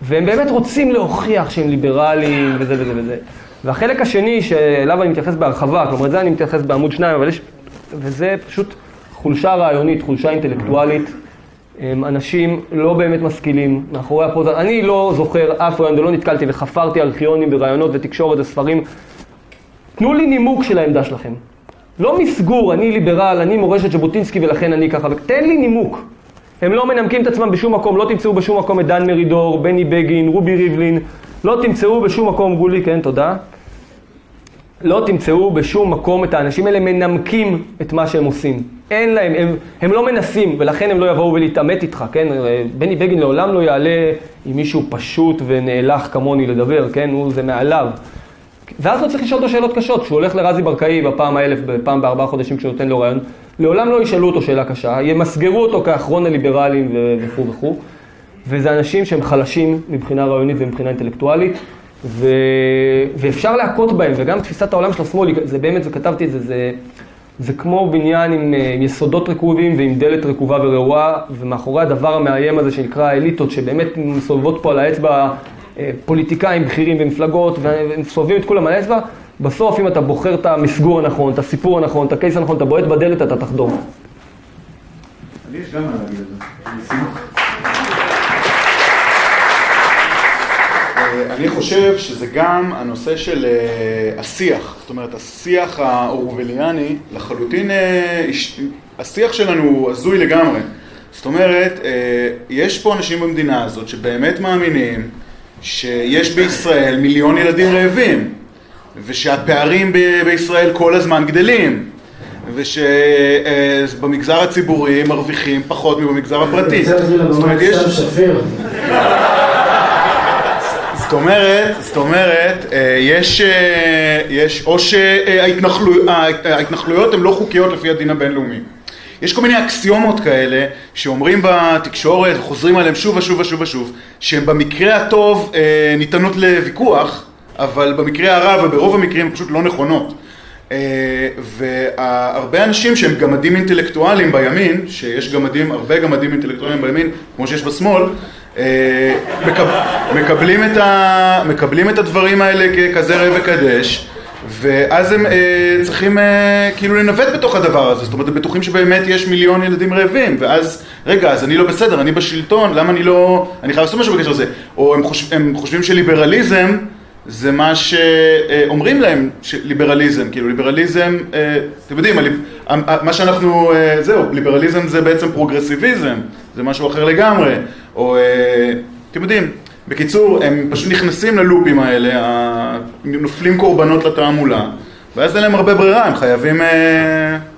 והם באמת רוצים להוכיח שהם ליברליים וזה וזה וזה. והחלק השני שאליו אני מתייחס בהרחבה, כלומר את זה אני מתייחס בעמוד 2, אבל יש, וזה פשוט חולשה רעיונית, חולשה אינטלקטואלית. אנשים לא באמת משכילים מאחורי הפרוזה. אני לא זוכר אף רעיון, לא נתקלתי וחפרתי ארכיונים ברעיונות ותקשורת וספרים. תנו לי נימוק של העמדה שלכם. לא מסגור, אני ליברל, אני מורשת ז'בוטינסקי ולכן אני ככה. תן לי נימוק. הם לא מנמקים את עצמם בשום מקום, לא תמצאו בשום מקום את דן מרידור, בני בגין, רובי ריבלין, לא תמצאו בשום מקום, גולי, כן, תודה. לא תמצאו בשום מקום את האנשים האלה מנמקים את מה שהם עושים. אין להם, הם לא מנסים, ולכן הם לא יבואו ולהתעמת איתך, כן? בני בגין לעולם לא יעלה עם מישהו פשוט ונאלח כמוני לדבר, כן? זה מעליו. ואז לא צריך לשאול אותו שאלות קשות, כשהוא הולך לרזי ברקאי בפעם האלף, בפעם ב4 חודשים כשהוא נותן לו רעיון, לעולם לא ישאלו אותו שאלה קשה, ימסגרו אותו כאחרון הליברלים וכו' וכו'. וזה אנשים שהם חלשים מבחינה רעיונית ומבחינה אינטלקטואלית, ואפשר להכות בהם, וגם תפיסת העולם של השמאל, זה באמת, וכתבתי את זה, זה כמו בניין עם יסודות רקובים ועם דלת רקובה ורעועה, ומאחורי הדבר המאיים הזה שנקרא האליטות, שבאמת מסובבות פה על האצבע פוליטיקאים בכירים במפלגות, והם סובבים את כולם על האצבע, בסוף אם אתה בוחר את המסגור הנכון, את הסיפור הנכון, את הקייס הנכון, אתה בועט בדלת, אתה תחדור. אני יש גם מה להגיד את זה. אני אשמח. אני חושב שזה גם הנושא של השיח, זאת אומרת השיח האורווליאני לחלוטין, השיח שלנו הוא הזוי לגמרי. זאת אומרת, יש פה אנשים במדינה הזאת שבאמת מאמינים שיש בישראל מיליון ילדים רעבים, ושהפערים בישראל כל הזמן גדלים, ושבמגזר הציבורי מרוויחים פחות מבמגזר הפרטי. זאת אומרת, יש... זאת אומרת, יש, או שההתנחלויות הן לא חוקיות לפי הדין הבינלאומי. יש כל מיני אקסיומות כאלה שאומרים בתקשורת, חוזרים עליהם שוב ושוב ושוב ושוב, שהן במקרה הטוב ניתנות לוויכוח, אבל במקרה הרע וברוב המקרים הן פשוט לא נכונות. והרבה אנשים שהם גמדים אינטלקטואליים בימין, שיש הרבה גמדים אינטלקטואליים בימין, כמו שיש בשמאל, מקבלים את הדברים האלה ככזה ראה וקדש, ואז הם צריכים כאילו לנווט בתוך הדבר הזה, זאת אומרת, הם בטוחים שבאמת יש מיליון ילדים רעבים, ואז, רגע, אז אני לא בסדר, אני בשלטון, למה אני חייב לעשות משהו בקשר לזה? או הם חושבים שליברליזם זה מה שאומרים להם, ליברליזם, כאילו ליברליזם, אתם יודעים, מה שאנחנו, ליברליזם זה בעצם פרוגרסיביזם, זה משהו אחר לגמרי, או אתם יודעים, בקיצור, הם פשוט נכנסים ללופים האלה, נופלים קורבנות לתעמולה, ואז אין להם הרבה ברירה, הם חייבים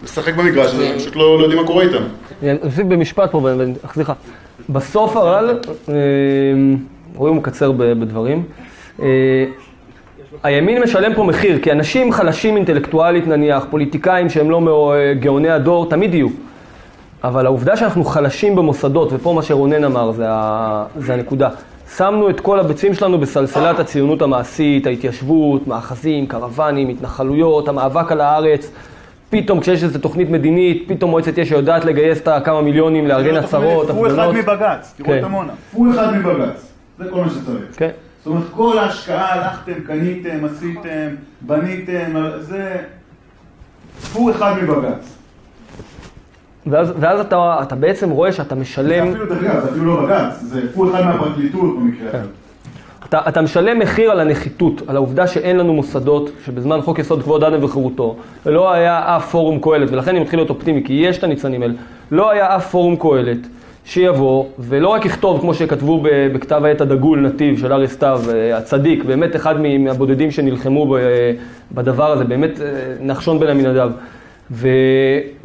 לשחק במגרש, הם פשוט לא יודעים מה קורה איתם. אני אוסיף במשפט פה, סליחה, בסוף אבל, רואים מקצר בדברים, הימין משלם פה מחיר, כי אנשים חלשים אינטלקטואלית נניח, פוליטיקאים שהם לא גאוני הדור, תמיד יהיו. אבל העובדה שאנחנו חלשים במוסדות, ופה מה שרונן אמר, זה הנקודה. שמנו את כל הביצים שלנו בסלסלת הציונות המעשית, ההתיישבות, מאחזים, קרוונים, התנחלויות, המאבק על הארץ. פתאום כשיש איזו תוכנית מדינית, פתאום מועצת יש"ע יודעת לגייס את כמה מיליונים, לארגן עצרות, הפגנות. פו אחד מבג"ץ, תראו את עמונה. פו אחד מבג"ץ, זה כל מה שצריך. כן. זאת אומרת, כל ההשקעה, הלכתם, קניתם, עשיתם, בניתם, זה פו אחד מבג"ץ. ואז אתה בעצם רואה שאתה משלם... זה אפילו דרגה, זה אפילו לא בג"ץ, זה פו אחד מהפרקליטות במקרה הזה. אתה משלם מחיר על הנחיתות, על העובדה שאין לנו מוסדות, שבזמן חוק יסוד כבוד האדם וחירותו, ולא היה אף פורום קהלת, ולכן אני מתחיל להיות אופטימי, כי יש את הניצנים האלה, לא היה אף פורום קהלת שיבוא, ולא רק יכתוב כמו שכתבו בכתב העת הדגול נתיב של אריה סתיו, הצדיק, באמת אחד מהבודדים שנלחמו בדבר הזה, באמת נחשון בין המנהדיו.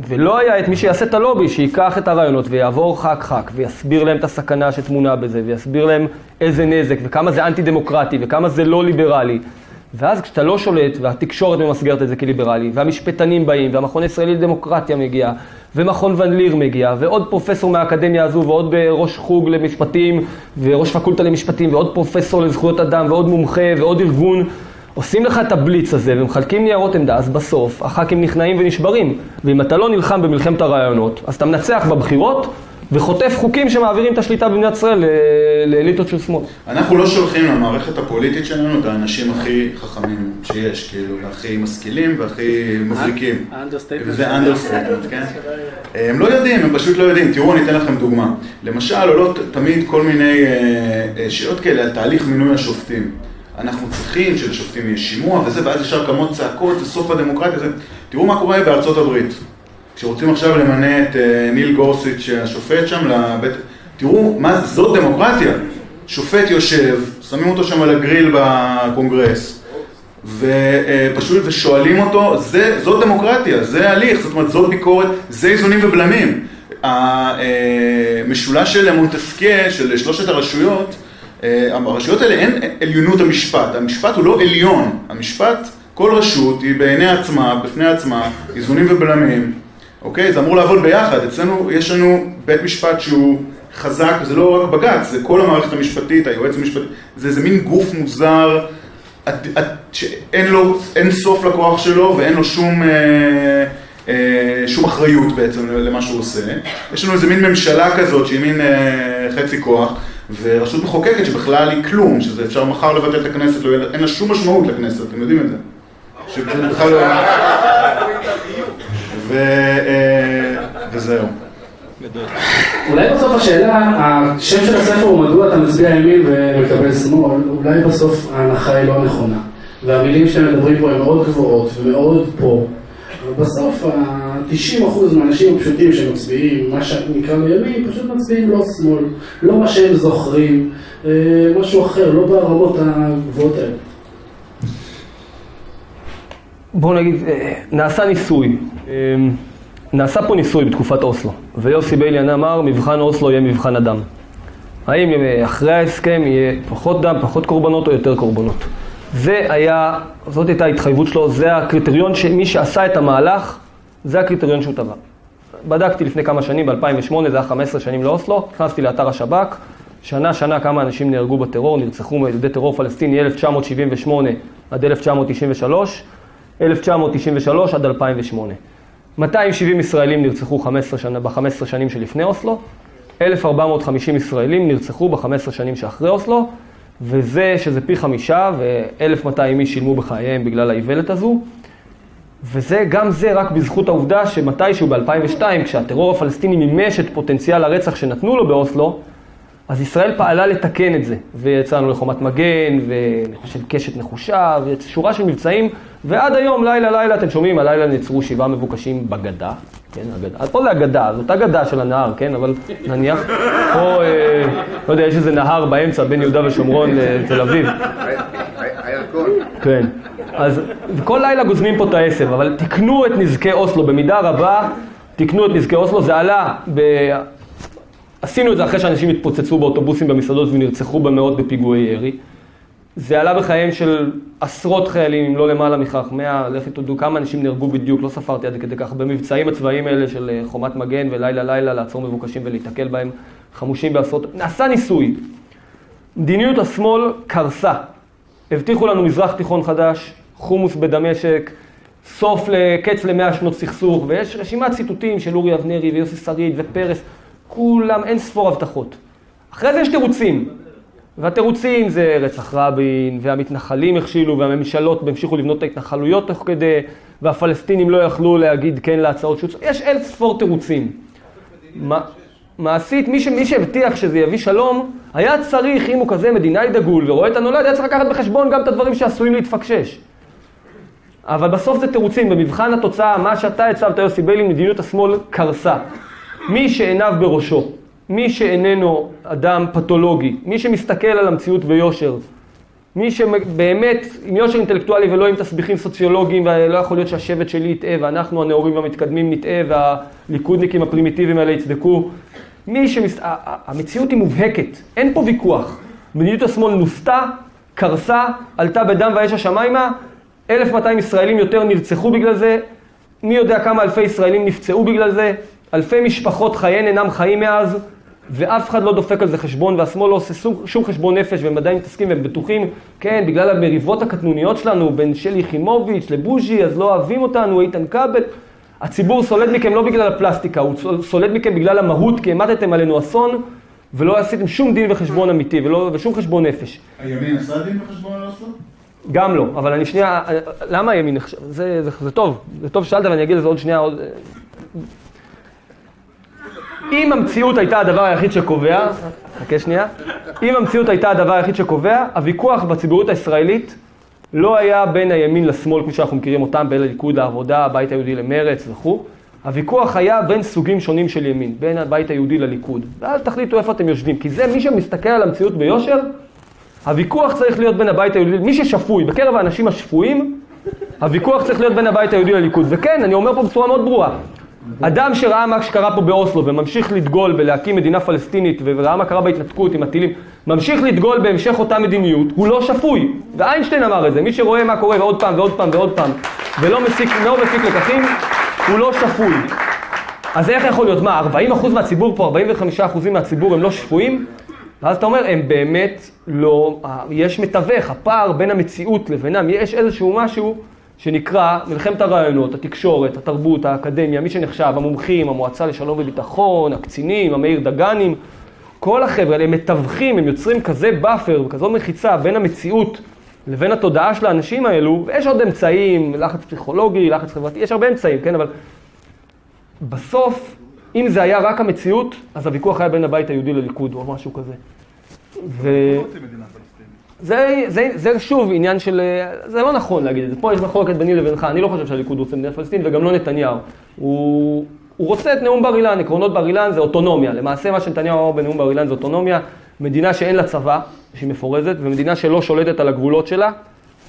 ולא היה את מי שיעשה את הלובי, שיקח את הרעיונות ויעבור חק, ויסביר להם את הסכנה שתמונה בזה, ויסביר להם איזה נזק, וכמה זה אנטי דמוקרטי, וכמה זה לא ליברלי. ואז כשאתה לא שולט, והתקשורת ממסגרת את זה כליברלי, והמשפטנים באים, והמכון הישראלי לדמוקרטיה מגיע, ומכון ון ליר מגיע, ועוד פרופסור מהאקדמיה הזו, ועוד ראש חוג למשפטים, וראש פקולטה למשפטים, ועוד פרופסור לזכויות אדם, ועוד מומחה, ועוד ארגון, עושים לך את הבליץ הזה ומחלקים ניירות עמדה, אז בסוף הח"כים נכנעים ונשברים. ואם אתה לא נלחם במלחמת הרעיונות, אז אתה מנצח בבחירות וחוטף חוקים שמעבירים את השליטה במדינת ישראל לאליטות של שמאל. אנחנו לא שולחים למערכת הפוליטית שלנו את האנשים הכי חכמים שיש, כאילו, והכי משכילים והכי מבריקים. וזה אנדרסטייטמנט, כן? הם לא יודעים, הם פשוט לא יודעים. תראו, אני אתן לכם דוגמה. למשל, עולות תמיד כל מיני שאלות כאלה על תהליך מינוי השופטים. אנחנו צריכים שלשופטים יהיה שימוע וזה, ואז ישר קמות צעקות, זה סוף הדמוקרטיה. תראו מה קורה בארצות הברית. כשרוצים עכשיו למנה את ניל גורסיץ' השופט שם לבית... תראו, זאת דמוקרטיה. שופט יושב, שמים אותו שם על הגריל בקונגרס, ופשוט ושואלים אותו, זאת דמוקרטיה, זה הליך, זאת אומרת, זאת ביקורת, זה איזונים ובלמים. המשולש של מונטסקיה, של שלושת הרשויות, הרשויות האלה אין עליונות המשפט, המשפט הוא לא עליון, המשפט, כל רשות היא בעיני עצמה, בפני עצמה, איזונים ובלמים, אוקיי? זה אמור לעבוד ביחד, אצלנו יש לנו בית משפט שהוא חזק, זה לא רק בג"ץ, זה כל המערכת המשפטית, היועץ המשפטי, זה איזה מין גוף מוזר, שאין סוף לכוח שלו ואין לו שום אחריות בעצם למה שהוא עושה. יש לנו איזה מין ממשלה כזאת שהיא מין חצי כוח, ורשות מחוקקת שבכלל היא כלום, שזה אפשר מחר לבטל את הכנסת, אין לה שום משמעות לכנסת, אתם יודעים את זה? שזה בכלל לא... וזהו. אולי בסוף השאלה, השם של הספר הוא מדוע אתה מצביע ימין ומקבל שמאל, אולי בסוף ההנחה היא לא נכונה. והמילים שאתם מדברים פה הן מאוד גבוהות ומאוד פה. ובסוף 90% מהאנשים הפשוטים שמצביעים, מה שנקרא לימין, פשוט מצביעים לא שמאל, לא מה שהם זוכרים, משהו אחר, לא ברמות הגבוהות האלה. בואו נגיד, נעשה פה ניסוי בתקופת אוסלו, ויוסי ביילין אמר, מבחן אוסלו יהיה מבחן אדם. האם אחרי ההסכם יהיה פחות דם, פחות קורבנות או יותר קורבנות? זאת הייתה ההתחייבות שלו, זה הקריטריון שמי שעשה את המהלך, זה הקריטריון שהוא טבע. בדקתי לפני כמה שנים, ב-2008, זה היה 15 שנים לאוסלו, נכנסתי לאתר השב"כ, שנה כמה אנשים נהרגו בטרור, נרצחו על ידי טרור פלסטיני 1978 עד 1993, 1993 עד 2008. 270 ישראלים נרצחו ב-15 שנים שלפני אוסלו, 1,450 ישראלים נרצחו ב-15 שנים שאחרי אוסלו, שזה פי 5, ו-1,200 איש שילמו בחייהם בגלל האיוולת הזו. גם זה רק בזכות העובדה שמתישהו ב-2002, כשהטרור הפלסטיני מימש את פוטנציאל הרצח שנתנו לו באוסלו, אז ישראל פעלה לתקן את זה, ויצאנו לחומת מגן, ושל קשת נחושה, ושורה של מבצעים, ועד היום, לילה, אתם שומעים, הלילה נעצרו 7 מבוקשים בגדה, כן, הגדה. אז פה זה הגדה, זאת הגדה של הנהר, כן, אבל נניח, פה, לא יודע, יש איזה נהר באמצע בין יהודה ושומרון לתל אביב. הירקון. כן, אז כל לילה גוזמים פה את העשב, אבל תקנו את נזקי אוסלו, במידה רבה, תקנו את נזקי אוסלו, זה עלה עשינו את זה אחרי שאנשים התפוצצו באוטובוסים במסעדות ונרצחו במאות בפיגועי ירי. זה עלה בחיים של עשרות חיילים, אם לא למעלה מכך, 100, לכי תודו כמה אנשים נהרגו בדיוק, לא ספרתי עד כדי כך, במבצעים הצבאיים האלה של חומת מגן ולילה לעצור מבוקשים ולהתקל בהם, חמושים בעשרות. נעשה ניסוי. מדיניות השמאל קרסה. הבטיחו לנו מזרח תיכון חדש, חומוס בדמשק, סוף לקץ ל100 שנות סכסוך, ויש רשימת ציטוטים של אורי אבנרי ויוסי שריד ופרס, כולם אין ספור הבטחות. אחרי זה יש תירוצים, והתירוצים זה רצח רבין, והמתנחלים הכשילו, והממשלות המשיכו לבנות את ההתנחלויות תוך כדי, והפלסטינים לא יכלו להגיד כן להצעות שוץ. יש אין ספור תירוצים. מעשית, מי שהבטיח שזה יביא שלום, היה צריך, אם הוא כזה מדינאי דגול ורואה את הנולד, היה צריך לקחת בחשבון גם את הדברים שעשויים להתפקשש. אבל בסוף זה תירוצים, במבחן התוצאה, מה שאתה הצבת יוסי ביילין, מדיניות השמאל קרסה. מי שעיניו בראשו, מי שאיננו אדם פתולוגי, מי שמסתכל על המציאות ביושר, מי שבאמת עם יושר אינטלקטואלי ולא עם תסביכים סוציולוגיים, ולא יכול להיות שהשבט שלי יטעה, ואנחנו הנאורים והמתקדמים נטעה, והליכודניקים הפרימיטיביים האלה יצדקו. המציאות היא מובהקת, אין פה ויכוח. מדיניות השמאל נוסתה, קרסה, עלתה בדם ואש השמיימה, 1,200 ישראלים יותר נרצחו בגלל זה, מי יודע כמה אלפי ישראלים נפצעו בגלל זה, אלפי משפחות חייהן אינם חיים מאז, ואף אחד לא דופק על זה חשבון, והשמאל לא עושה שום חשבון נפש, והם עדיין מתעסקים והם בטוחים, כן, בגלל המריבות הקטנוניות שלנו, בין שלי יחימוביץ' לבוז'י, אז לא אוהבים אותנו, איתן כבל. הציבור סולד מכם לא בגלל הפלסטיקה, הוא סולד מכם בגלל המהות, כי העמדתם עלינו אסון, ולא עשיתם שום דין וחשבון אמיתי, ושום חשבון נפש. הימין עשה דין וחשבון על אוסלו? גם לא, אבל אני שנייה, למה הימין נחשב? זה טוב, זה טוב ששאלת ואני אגיד לזה עוד שנייה, אם המציאות הייתה הדבר היחיד שקובע, חכה שנייה, אם המציאות הייתה הדבר היחיד שקובע, הוויכוח בציבוריות הישראלית לא היה בין הימין לשמאל, כמו שאנחנו מכירים אותם, בין הליכוד לעבודה, הבית היהודי למרץ וכו'. הוויכוח היה בין סוגים שונים של ימין, בין הבית היהודי לליכוד. ואז תחליטו איפה אתם יושבים, כי זה מי שמסתכל על המציאות ביושר, הוויכוח צריך להיות בין הבית היהודי, מי ששפוי, בקרב האנשים השפויים, הוויכוח צריך להיות בין הבית היהודי לליכוד. וכן, אני אומר פה בצורה מאוד ברורה, אדם שראה מה שקרה פה באוסלו וממשיך לדגול בלהקים מדינה פלסטינית וראה מה קרה בהתנתקות עם הטילים, ממשיך לדגול בהמשך אותה מדיניות, הוא לא שפוי. ואיינשטיין אמר את זה, מי שרואה מה קורה ועוד פעם ועוד פעם ועוד פעם ולא מפיק לקחים, הוא לא שפוי. אז איך יכול להיות? מה, 40% מהציבור פה, 45% מהציבור הם לא שפויים? ואז אתה אומר, הם באמת לא, יש מתווך, הפער בין המציאות לבינם, יש איזשהו משהו שנקרא מלחמת הרעיונות, התקשורת, התרבות, האקדמיה, מי שנחשב, המומחים, המועצה לשלום וביטחון, הקצינים, המאיר דגנים, כל החבר'ה האלה, הם מתווכים, הם יוצרים כזה באפר וכזו מחיצה בין המציאות לבין התודעה של האנשים האלו, ויש עוד אמצעים, לחץ פסיכולוגי, לחץ חברתי, יש הרבה אמצעים, כן, אבל בסוף, אם זה היה רק המציאות, אז הוויכוח היה בין הבית היהודי לליכוד או משהו כזה. זה שוב עניין של, זה לא נכון להגיד את זה, פה יש מחלוקת ביני לבינך, אני לא חושב שהליכוד רוצה מדינה פלסטינית וגם לא נתניהו. הוא רוצה את נאום בר אילן, עקרונות בר אילן זה אוטונומיה, למעשה מה שנתניהו אמר בנאום בר אילן זה אוטונומיה, מדינה שאין לה צבא, שהיא מפורזת, ומדינה שלא שולטת על הגבולות שלה,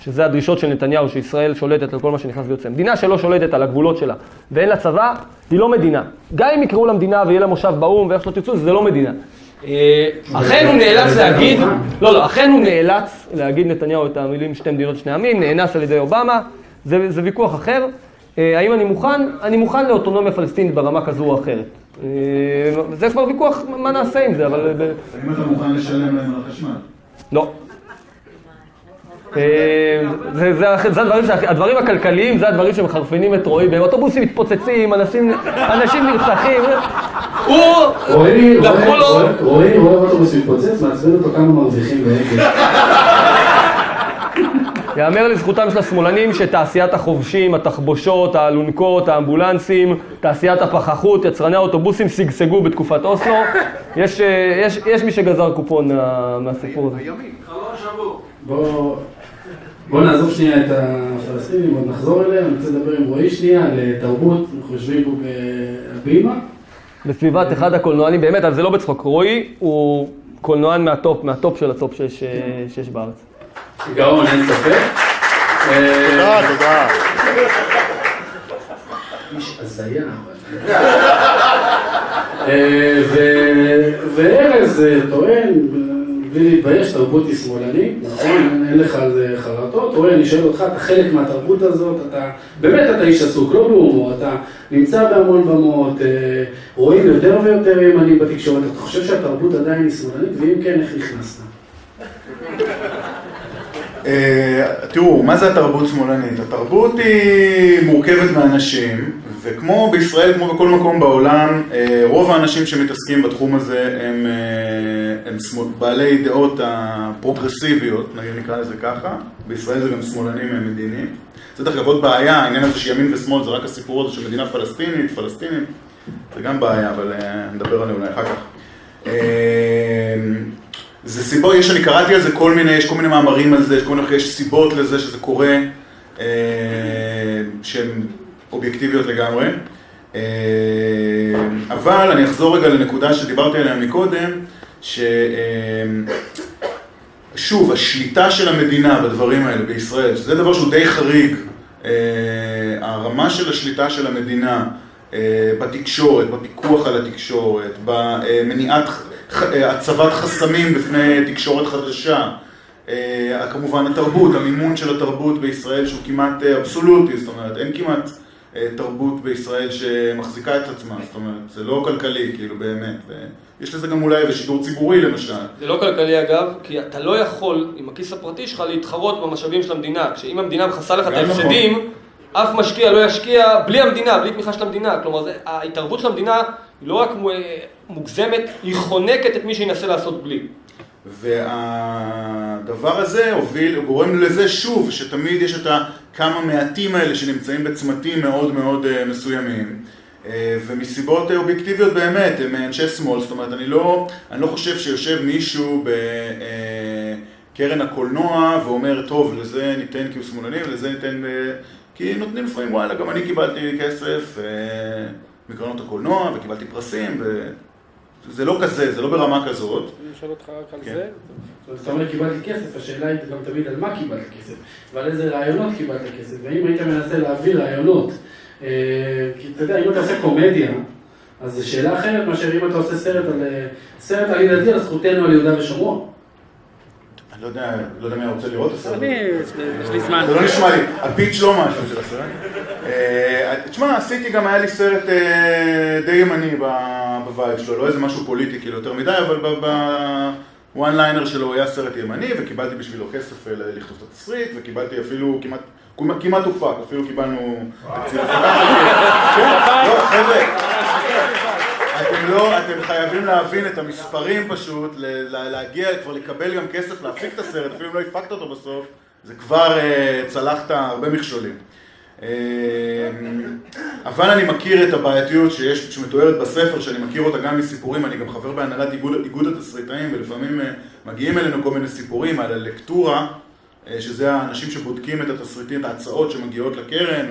שזה הדרישות של נתניהו, שישראל שולטת על כל מה שנכנס ויוצא. מדינה שלא שולטת על הגבולות שלה ואין לה צבא, היא לא מדינה. גם אם יקראו לה מדינה ויהיה לה מושב באום ואיך שלא תרצו, זה לא מדינה. אכן הוא נאלץ להגיד, אכן הוא נאלץ להגיד נתניהו את המילים שתי מדינות שני עמים, נאנס על ידי אובמה, זה ויכוח אחר. האם אני מוכן? אני מוכן לאוטונומיה פלסטינית ברמה כזו או אחרת. זה כבר ויכוח מה נעשה עם זה, אבל... האם אתה מוכן לשלם להם על החשמל? לא. הדברים הכלכליים זה הדברים שמחרפנים את רועי, באוטובוסים מתפוצצים, אנשים נרצחים. רועי רואה אוטובוס מתפוצץ, מעצבן אותו כמה מרוויחים בהגל. יאמר לזכותם של השמאלנים שתעשיית החובשים, התחבושות, האלונקות, האמבולנסים, תעשיית הפחחות, יצרני האוטובוסים שגשגו בתקופת אוסלו. יש מי שגזר קופון מהסיפור הזה. בואו נעזוב שנייה את הפלסטינים, עוד נחזור אליהם, אני רוצה לדבר עם רועי שנייה על תרבות, אנחנו יושבים פה בבימה. בסביבת אחד הקולנוענים, באמת, אבל זה לא בצחוק, רועי הוא קולנוען מהטופ של הטופ שיש בארץ. גאון, אין ספק. תודה. איש הזיה. וארז טוען, בלי להתבייש, תרבות היא שמאלנית, נכון? אין לך על זה חרטות. רועי, אני שואל אותך, אתה חלק מהתרבות הזאת, באמת אתה איש עסוק, לא בהומור, אתה נמצא בהמון במות, רואים יותר ויותר ימנים בתקשורת, אתה חושב שהתרבות עדיין היא שמאלנית, ואם כן, איך נכנסת? תראו, מה זה התרבות שמאלנית? התרבות היא מורכבת מאנשים, וכמו בישראל, כמו בכל מקום בעולם, רוב האנשים שמתעסקים בתחום הזה הם בעלי דעות הפרוגרסיביות, נקרא לזה ככה. בישראל זה גם שמאלנים מדיניים. זה דרך אגב עוד בעיה, העניין הזה שימין ושמאל זה רק הסיפור הזה של מדינה פלסטינית, זה גם בעיה, אבל נדבר עליה אולי אחר כך. זה סיבות, אני קראתי על זה יש כל מיני מאמרים על זה, יש סיבות לזה שזה קורה, שהן אובייקטיביות לגמרי. אבל אני אחזור רגע לנקודה שדיברתי עליה מקודם, שוב, השליטה של המדינה בדברים האלה בישראל, שזה דבר שהוא די חריג, הרמה של השליטה של המדינה בתקשורת, בפיקוח על התקשורת, במניעת הצבת חסמים בפני תקשורת חדשה, כמובן התרבות, המימון של התרבות בישראל שהוא כמעט אבסולוטי, זאת אומרת, אין כמעט תרבות בישראל שמחזיקה את עצמה, זאת אומרת, זה לא כלכלי, כאילו באמת, יש לזה גם אולי בשידור ציבורי למשל. זה לא כלכלי אגב, כי אתה לא יכול עם הכיס הפרטי שלך להתחרות במשאבים של המדינה, כשאם המדינה מכסה לך את ההפסדים, אף משקיע לא ישקיע בלי המדינה, בלי תמיכה של המדינה, כלומר, ההתערבות של המדינה היא לא רק מוגזמת, היא חונקת את מי שינסה לעשות בלי. והדבר הזה גורם לזה שוב, שתמיד יש את כמה מעטים האלה שנמצאים בצמתים מאוד מאוד מסוימים. ומסיבות אובייקטיביות באמת, הם אנשי שמאל, זאת אומרת, אני לא חושב שיושב מישהו בקרן הקולנוע ואומר, טוב, לזה ניתן כי הוא שמאלני, ולזה ניתן כי נותנים לפעמים, וואלה, גם אני קיבלתי כסף מקרנות הקולנוע וקיבלתי פרסים, זה לא כזה, זה לא ברמה כזאת. אני אשאל אותך רק על זה. זאת אומרת, קיבלתי כסף, השאלה היא גם תמיד על מה קיבלת כסף, ועל איזה רעיונות קיבלת כסף, והאם היית מנסה להביא רעיונות. כי אתה יודע, אם אתה עושה קומדיה, אז זו שאלה אחרת מאשר אם אתה עושה סרט על ידעתי על זכותנו על יהודה ושומרון. אני לא יודע מי רוצה לראות את הסרט. יש לי זמן. זה לא נשמע לי, הפיץ' לא משהו של הסרט. תשמע, עשיתי גם, היה לי סרט די ימני בווייב שלו, לא איזה משהו פוליטי כאילו יותר מדי, אבל בוואן ליינר שלו היה סרט ימני, וקיבלתי בשבילו כסף לכתוב את התסריט, וקיבלתי אפילו כמעט הופק, אפילו קיבלנו תקציב הפקה. כן, לא, חבר'ה. אתם חייבים להבין את המספרים פשוט, להגיע, כבר לקבל גם כסף, להפיק את הסרט, אפילו אם לא הפקת אותו בסוף, זה כבר צלחת הרבה מכשולים. אבל אני מכיר את הבעייתיות שמתוארת בספר, שאני מכיר אותה גם מסיפורים, אני גם חבר בהנהלת איגוד התסריטאים, ולפעמים מגיעים אלינו כל מיני סיפורים על הלקטורה, שזה האנשים שבודקים את התסריטים, את ההצעות שמגיעות לקרן,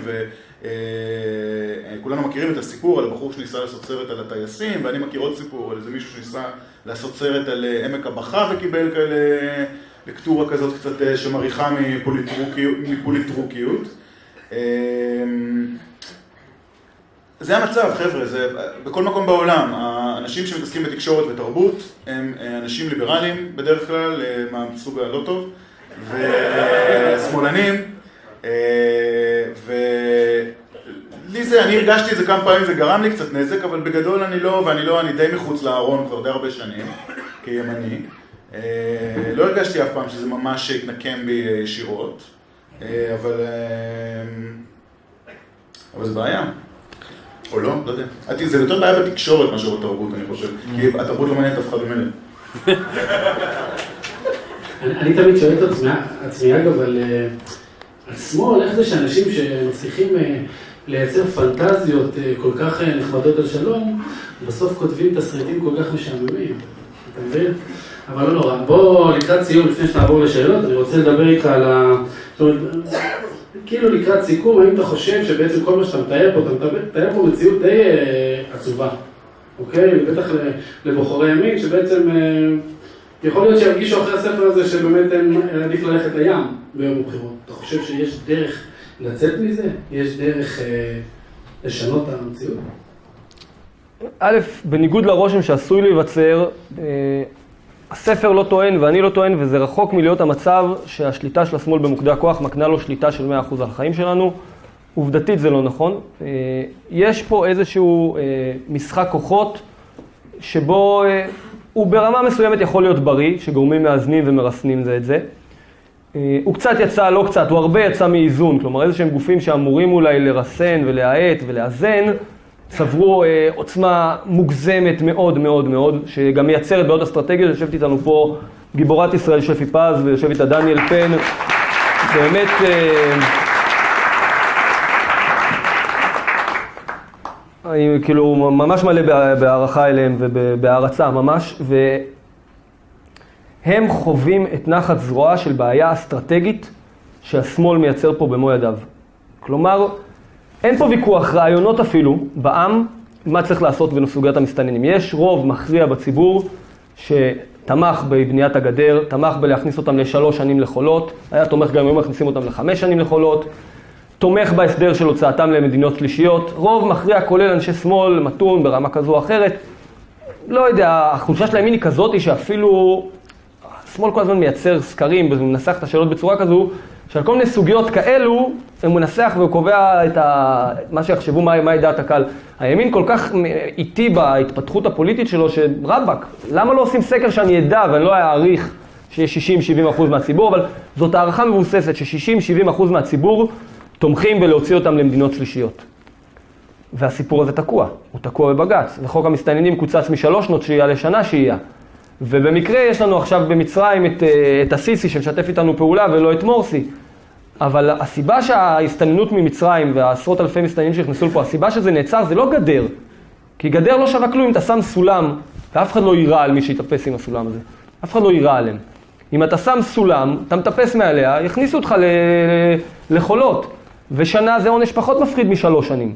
וכולנו מכירים את הסיפור על הבחור שניסה לעשות סרט על הטייסים, ואני מכיר עוד סיפור על איזה מישהו שניסה לעשות סרט על עמק הבכה וקיבל כאלה לקטורה כזאת קצת שמריחה מפוליטרוקיות. זה המצב, חבר'ה, זה בכל מקום בעולם. האנשים שמתעסקים בתקשורת ותרבות הם אנשים ליברליים בדרך כלל, מהסוג הלא טוב, ושמאלנים, זה, אני הרגשתי את זה כמה פעמים, זה גרם לי קצת נזק, אבל בגדול אני די מחוץ לארון כבר די הרבה שנים, כימני. לא הרגשתי אף פעם שזה ממש התנקם בי ישירות, אבל זה בעיה. או לא, לא יודע. זה יותר בעיה בתקשורת מאשר בתרבות, אני חושב. כי התרבות לא מעניינת אף אחד במילא. אני תמיד שואל את עצמי אגב על שמאל, איך זה שאנשים שמצליחים לייצר פנטזיות כל כך נחמדות על שלום, בסוף כותבים תסריטים כל כך משעממים. אתה מבין? אבל לא נורא. בוא לקראת סיום, לפני שנעבור לשאלות, אני רוצה לדבר איתך על זאת אומרת, כאילו לקראת סיכום, האם אתה חושב שבעצם כל מה שאתה מתאר פה, אתה מתאר פה מציאות די עצובה, אוקיי? בטח לבוחרי ימין, שבעצם יכול להיות שירגישו אחרי הספר הזה שבאמת עדיף ללכת לים ביום הבחירות. אתה חושב שיש דרך לצאת מזה? יש דרך לשנות את המציאות? א', בניגוד לרושם שעשוי להיווצר, הספר לא טוען ואני לא טוען, וזה רחוק מלהיות המצב שהשליטה של השמאל במוקדי הכוח מקנה לו שליטה של 100% על החיים שלנו. עובדתית זה לא נכון. יש פה איזשהו משחק כוחות שבו הוא ברמה מסוימת יכול להיות בריא, שגורמים מאזנים ומרסנים זה את זה. הוא קצת יצא, לא קצת, הוא הרבה יצא מאיזון, כלומר איזשהם גופים שאמורים אולי לרסן ולהאט ולאזן, צברו עוצמה מוגזמת מאוד מאוד מאוד, שגם מייצרת בעוד אסטרטגיה. יושבת איתנו פה גיבורת ישראל שפי פז, ויושב איתה דניאל פן, באמת אני כאילו ממש מלא בהערכה אליהם ובהערצה ממש, והם חווים את נחת זרוע של בעיה אסטרטגית שהשמאל מייצר פה במו ידיו. כלומר, אין פה ויכוח, רעיונות אפילו, בעם, מה צריך לעשות בסוגיית המסתננים. יש רוב מכריע בציבור שתמך בבניית הגדר, תמך בלהכניס אותם ל3 שנים לחולות, היה תומך גם אם מכניסים אותם ל5 שנים לחולות, תומך בהסדר של הוצאתם למדינות שלישיות, רוב מכריע כולל אנשי שמאל, מתון ברמה כזו או אחרת. לא יודע, החולשה של הימין היא כזאת שאפילו השמאל כל הזמן מייצר סקרים ומנסח את השאלות בצורה כזו, שעל כל מיני סוגיות כאלו, הוא מנסח והוא קובע את מה שיחשבו מהי דעת הקהל. הימין כל כך איטי בהתפתחות הפוליטית שלו, שרבק, למה לא עושים סקר שאני אדע ואני לא אעריך שיש 60-70% מהציבור, אבל זאת הערכה מבוססת ש60-70% מהציבור תומכים בלהוציא אותם למדינות שלישיות. והסיפור הזה תקוע, הוא תקוע בבג"ץ, וחוק המסתננים קוצץ מ3 שנות שהייה לשנה שהייה. ובמקרה יש לנו עכשיו במצרים את הסיסי שמשתף איתנו פעולה ולא את מורסי. אבל הסיבה שההסתננות ממצרים והעשרות אלפי מסתננים שנכנסו לפה, הסיבה שזה נעצר זה לא גדר. כי גדר לא שווה כלום אם אתה שם סולם, ואף אחד לא יירא על מי שיתאפס עם הסולם הזה. אף אחד לא יירא עליהם. אם אתה שם סולם, אתה מטפס מעליה, יכניסו אותך לחולות. ושנה זה עונש פחות מפחיד מ3 שנים.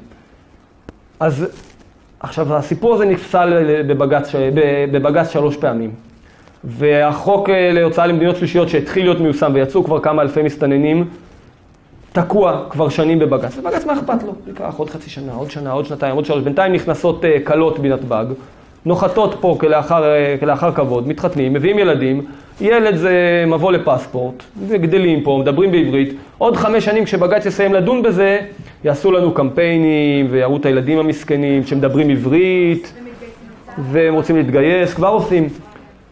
אז עכשיו הסיפור הזה נפסל בבג"ץ 3 פעמים. והחוק להוצאה למדינות שלישיות שהתחיל להיות מיושם ויצאו כבר כמה אלפי מסתננים, תקוע כבר שנים בבג"ץ. ובג"ץ מה אכפת לו? לקח עוד חצי שנה, עוד שנה, עוד שנתיים, עוד 3. בינתיים נכנסות קלות בנתב"ג, נוחתות פה כלאחר כבוד, מתחתנים, מביאים ילדים, ילד זה מבוא לפספורט, וגדלים פה, מדברים בעברית. עוד 5 שנים כשבג"ץ יסיים לדון בזה, יעשו לנו קמפיינים ויראו את הילדים המסכנים שמדברים עברית, והם רוצים להתגייס, כבר עושים.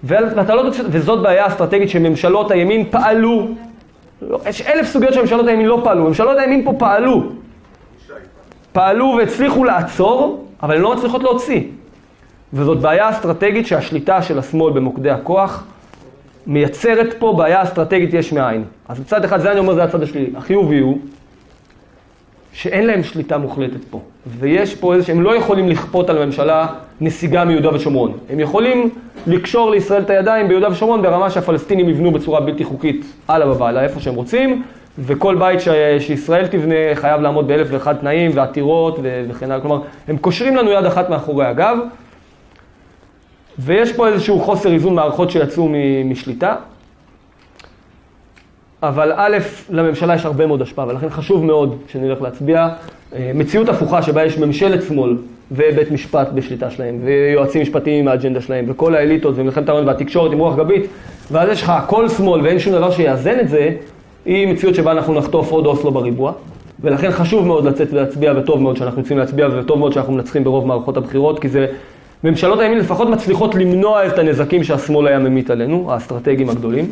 וזאת בעיה אסטרטגית שממשלות הימין פעלו. יש 1000 סוגיות שממשלות הימין לא פעלו. ממשלות הימין פה פעלו והצליחו לעצור, אבל הן לא מצליחות להוציא. וזאת בעיה אסטרטגית שהשליטה של השמאל במוקדי הכוח מייצרת פה בעיה אסטרטגית יש מאין. אז בצד אחד, זה אני אומר, זה הצד השלילי. החיובי הוא שאין להם שליטה מוחלטת פה. ויש פה איזה שהם לא יכולים לכפות על הממשלה נסיגה מיהודה ושומרון. הם יכולים לקשור לישראל את הידיים ביהודה ושומרון ברמה שהפלסטינים יבנו בצורה בלתי חוקית הלאה בבעלה, איפה שהם רוצים, וכל בית שישראל תבנה חייב לעמוד ב1001 תנאים ועתירות וכן הלאה. כלומר, הם קושרים לנו יד אחת מאחורי הגב, ויש פה איזשהו חוסר איזון מערכות שיצאו משליטה. אבל א', לממשלה יש הרבה מאוד השפעה, ולכן חשוב מאוד שנלך להצביע. מציאות הפוכה שבה יש ממשלת שמאל ובית משפט בשליטה שלהם, ויועצים משפטיים עם האג'נדה שלהם, וכל האליטות ומלחמת הרעיון והתקשורת עם רוח גבית, ואז יש לך הכל שמאל ואין שום דבר שיאזן את זה, היא מציאות שבה אנחנו נחטוף עוד אוסלו בריבוע, ולכן חשוב מאוד לצאת ולהצביע, וטוב מאוד שאנחנו יוצאים להצביע, וטוב מאוד שאנחנו מנצחים ברוב מערכות הבחירות, כי זה, ממשלות הימין לפחות מצליחות למנוע את הנזקים שהשמאל היה ממית עלינו, האסטרטגיים הגדולים.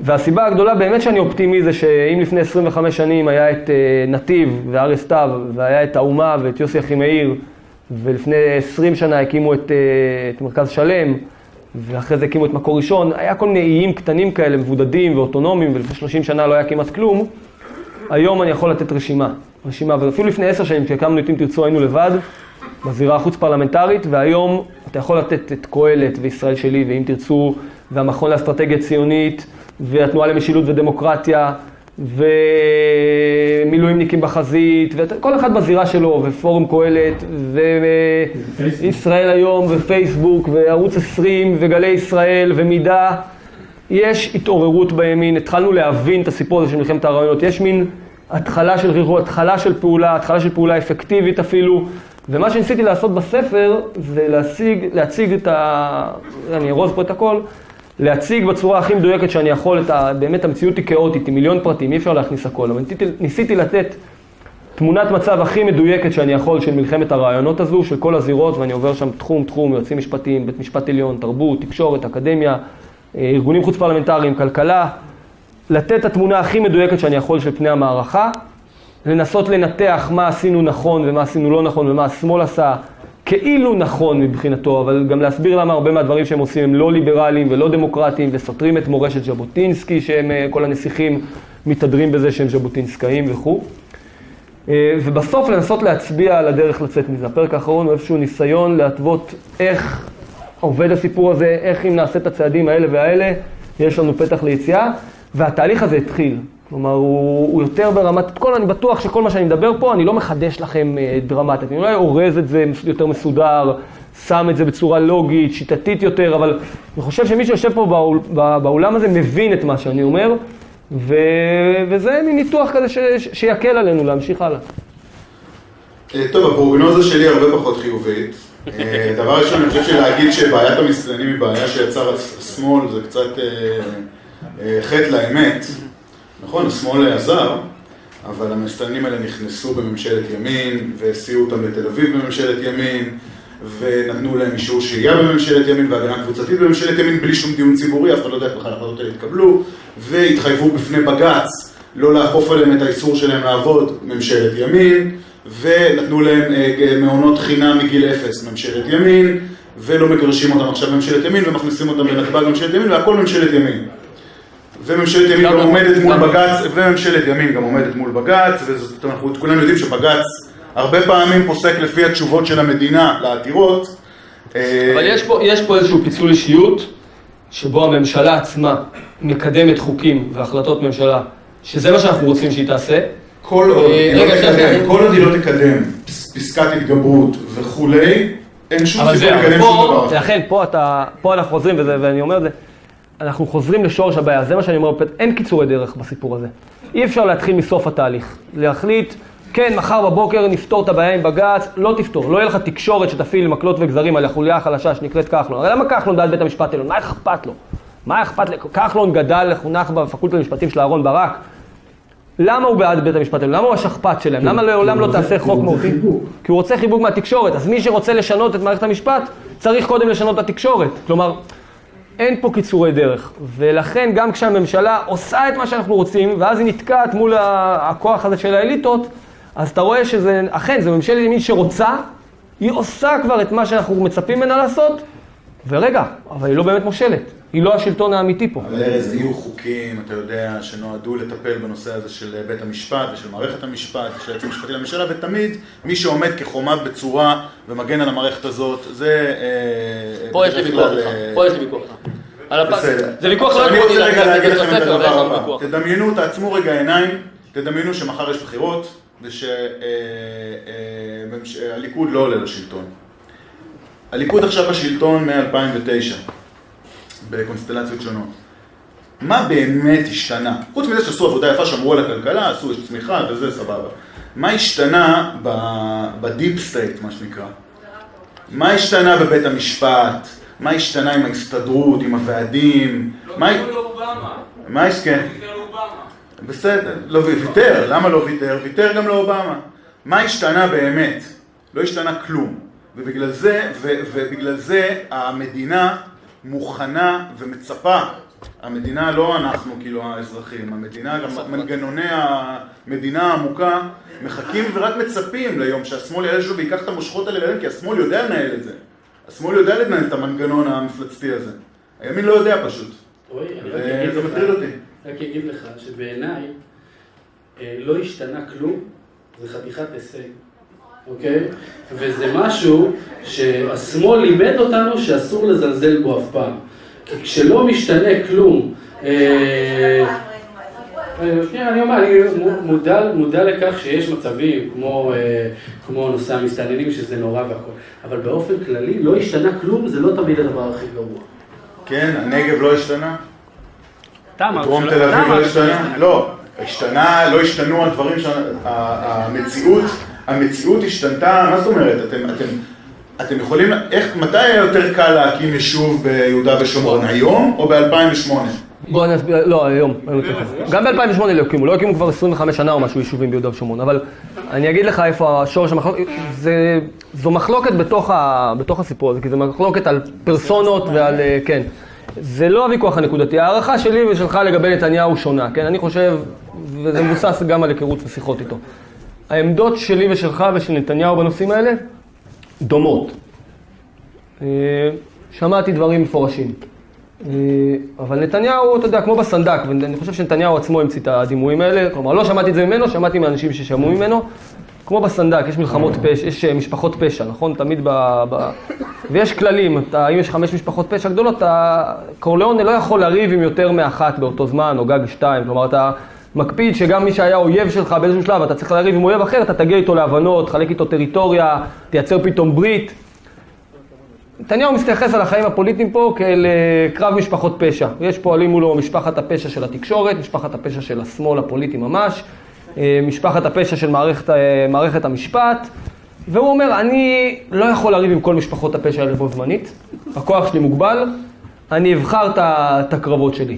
והסיבה הגדולה באמת שאני אופטימי זה שאם לפני 25 שנים היה את נתיב ואריה סתיו, והיה את האומה ואת יוסי אחימאיר, ולפני 20 שנה הקימו את מרכז שלם, ואחרי זה הקימו את מקור ראשון, היה כל מיני איים קטנים כאלה, מבודדים ואוטונומיים, ולפני 30 שנה לא היה כמעט כלום. היום אני יכול לתת רשימה, ואפילו לפני 10 שנים כשהקמנו את אם תרצו היינו לבד, בזירה החוץ פרלמנטרית, והיום אתה יכול לתת את קהלת וישראל שלי ואם תרצו, והמכון לאסטרטגיה ציונית, והתנועה למשילות ודמוקרטיה, ומילואימניקים בחזית, וכל אחד בזירה שלו, ופורום קהלת, וישראל היום, ופייסבוק, וערוץ 20, וגלי ישראל, ומידע. יש התעוררות בימין, התחלנו להבין את הסיפור הזה של מלחמת הרעיונות, יש מין התחלה של ריחור, התחלה של פעולה אפקטיבית אפילו, ומה שניסיתי לעשות בספר זה להציג את אני ארוז פה את הכל, להציג בצורה הכי מדויקת שאני יכול באמת המציאות היא כאוטית, עם מיליון פרטים, אי אפשר להכניס הכל, אבל ניסיתי לתת תמונת מצב הכי מדויקת שאני יכול של מלחמת הרעיונות הזו, של כל הזירות, ואני עובר שם תחום, יועצים משפטיים, בית משפט עליון, תרבות, תקשורת, אקדמיה, ארגונים חוץ פרלמנטריים, כלכלה, לתת את התמונה הכי מדויקת שאני יכול של פני המערכה, לנסות לנתח מה עשינו נכון ומה עשינו לא נכון ומה השמאל עשה כאילו נכון מבחינתו, אבל גם להסביר למה הרבה מהדברים שהם עושים הם לא ליברליים ולא דמוקרטיים וסותרים את מורשת ז'בוטינסקי, שהם כל הנסיכים מתהדרים בזה שהם ז'בוטינסקאים וכו'. ובסוף לנסות להצביע על הדרך לצאת מזה. הפרק האחרון הוא איזשהו ניסיון להתוות איך עובד הסיפור הזה, איך אם נעשה את הצעדים האלה והאלה, יש לנו פתח ליציאה, והתהליך הזה התחיל. כלומר, הוא יותר ברמת, אני בטוח שכל מה שאני מדבר פה, אני לא מחדש לכם דרמטית. אני אולי אורז את זה יותר מסודר, שם את זה בצורה לוגית, שיטתית יותר, אבל אני חושב שמי שיושב פה באולם הזה מבין את מה שאני אומר, וזה מין ניתוח כזה שיקל עלינו להמשיך הלאה. טוב, הפרוגנוזה שלי הרבה פחות חיובית. דבר ראשון, אני חושב שלהגיד שבעיית המסתננים היא בעיה שיצר השמאל, זה קצת חטא לאמת. נכון, השמאל עזר, אבל המסתננים האלה נכנסו בממשלת ימין, והסיעו אותם לתל אביב בממשלת ימין, ונתנו להם אישור שהייה בממשלת ימין, והגנה קבוצתית בממשלת ימין, בלי שום דיון ציבורי, אף אחד לא יודע איך בכלל החלטות האלה התקבלו, והתחייבו בפני בג"ץ לא לאכוף עליהם את האיסור שלהם לעבוד ממשלת ימין, ונתנו להם מעונות חינם מגיל 0 ממשלת ימין, ולא מגרשים אותם עכשיו בממשלת ימין, ומכניסים אותם לנתב"ג בממשלת ימין, והכל ממשלת ימין. וממשלת ימין גם עומדת מול בג"ץ, וממשלת ימין גם עומדת מול בג"ץ, ואנחנו כולנו יודעים שבג"ץ הרבה פעמים פוסק לפי התשובות של המדינה לעתירות. אבל יש פה איזשהו פיצול אישיות, שבו הממשלה עצמה מקדמת חוקים והחלטות ממשלה, שזה מה שאנחנו רוצים שהיא תעשה. כל עוד היא לא תקדם פסקת התגברות וכולי, אין שום סיבה לקדם שום דבר. לכן, פה אנחנו חוזרים, ואני אומר את זה, אנחנו חוזרים לשורש הבעיה, זה מה שאני אומר, אין קיצורי דרך בסיפור הזה. אי אפשר להתחיל מסוף התהליך, להחליט, כן, מחר בבוקר נפתור את הבעיה עם בג"ץ, לא תפתור, לא יהיה לך תקשורת שתפעיל מקלות וגזרים על החוליה החלשה שנקראת כחלון. הרי למה כחלון בעד בית המשפט העליון? מה אכפת לו? מה אכפת לו? כחלון גדל, חונך בפקולטה למשפטים של אהרן ברק. למה הוא בעד בית המשפט העליון? למה הוא השכפ"ץ שלהם? למה לעולם לא תעשה חוק מהותי? כי הוא רוצה חיבוק מהתקשורת. אז מי שרוצה לשנות את מערכת המשפט, צריך קודם לשנות את התקשורת. כלומר, אין פה קיצורי דרך. ולכן גם כשהממשלה עושה את מה שאנחנו רוצים, ואז היא נתקעת מול הכוח הזה של האליטות, אז אתה רואה שזה, אכן, זו ממשלת ימין שרוצה, היא עושה כבר את מה שאנחנו מצפים ממנה לעשות, ורגע, אבל היא לא באמת מושלת. היא לא השלטון האמיתי פה. אבל ארז, יהיו חוקים, אתה יודע, שנועדו לטפל בנושא הזה של בית המשפט ושל מערכת המשפט ושל היועץ המשפטי לממשלה, ותמיד מי שעומד כחומה בצורה ומגן על המערכת הזאת, זה... פה יש לי ויכוח לך. פה יש לי ויכוח לך. בסדר. זה ויכוח לא... אני רוצה רגע להגיד לכם את הדבר הבא. תדמיינו, תעצמו רגע עיניים, תדמיינו שמחר יש בחירות ושהליכוד לא עולה לשלטון. הליכוד עכשיו בשלטון מ-2009. בקונסטלציות שונות. מה באמת השתנה? חוץ מזה שעשו עבודה יפה, שמרו על הכלכלה, עשו צמיחה וזה סבבה. מה השתנה בדיפ סטייט, מה שנקרא? מה השתנה בבית המשפט? מה השתנה עם ההסתדרות, עם הוועדים? מה השתנה? בסדר, לא ויתר, למה לא ויתר? ויתר גם לאובמה. מה השתנה באמת? לא השתנה כלום. ובגלל זה המדינה מוכנה ומצפה. המדינה לא אנחנו כאילו האזרחים, המדינה, גם מנגנוני המדינה העמוקה מחכים ורק מצפים ליום שהשמאל יעלה שלו ויקח את המושכות האלה לידיים, כי השמאל יודע לנהל את זה. השמאל יודע לנהל את המנגנון המפלצתי הזה. הימין לא יודע פשוט. זה מטריד אותי. רק אגיד לך שבעיניי לא השתנה כלום, זה חתיכת הישג, אוקיי? וזה משהו שהשמאל לימד אותנו שאסור לזלזל בו אף פעם. כי כשלא משתנה כלום, אני אומר, אני מודע לכך שיש מצבים כמו נושא המסתננים שזה נורא והכל, אבל באופן כללי לא השתנה כלום, זה לא תמיד הדבר הכי גרוע. כן, הנגב לא השתנה? דרום שלא, תל אביב לא השתנה? לא, לא השתנו הדברים, המציאות השתנתה, מה זאת אומרת? אתם יכולים, מתי היה יותר קל להקים יישוב ביהודה ושומרון, היום או ב-2008? בוא נסביר, לא, היום. גם ב-2008 לא הקימו כבר 25 שנה או משהו יישובים ביהודה ושומרון, אבל אני אגיד לך איפה השורש המחלוקת, זו מחלוקת בתוך הסיפור הזה, כי זו מחלוקת על פרסונות ועל, כן. זה לא הוויכוח הנקודתי, הערכה שלי ושלך לגבי נתניהו שונה, כן? אני חושב, וזה מבוסס גם על היכרות ושיחות איתו. העמדות שלי ושלך ושל נתניהו בנושאים האלה דומות. שמעתי דברים מפורשים. אבל נתניהו, אתה יודע, כמו בסנדק, ואני חושב שנתניהו עצמו המציא את הדימויים האלה, כלומר, לא שמעתי את זה ממנו, שמעתי מאנשים ששמעו ממנו, כמו בסנדק, יש מלחמות פשע, יש משפחות פשע, נכון? תמיד ויש כללים, אם יש 5 משפחות פשע גדולות, קורליאונה לא יכול לריב עם יותר מאחת באותו זמן, או גג 2, כלומר, אתה מקפיד שגם מי שהיה אויב שלך באיזשהו שלב, אתה צריך לריב עם אויב אחר, אתה תגיע איתו להבנות, תחלק איתו טריטוריה, תייצר פתאום ברית. נתניהו מתייחס על החיים הפוליטיים פה כאל קרב משפחות פשע. יש פועלים מולו משפחת הפשע של התקשורת, משפחת הפשע של השמאל הפוליטי ממש, משפחת הפשע של מערכת המשפט, והוא אומר, אני לא יכול לריב עם כל משפחות הפשע האלה בו זמנית, הכוח שלי מוגבל, אני אבחר את הקרבות שלי.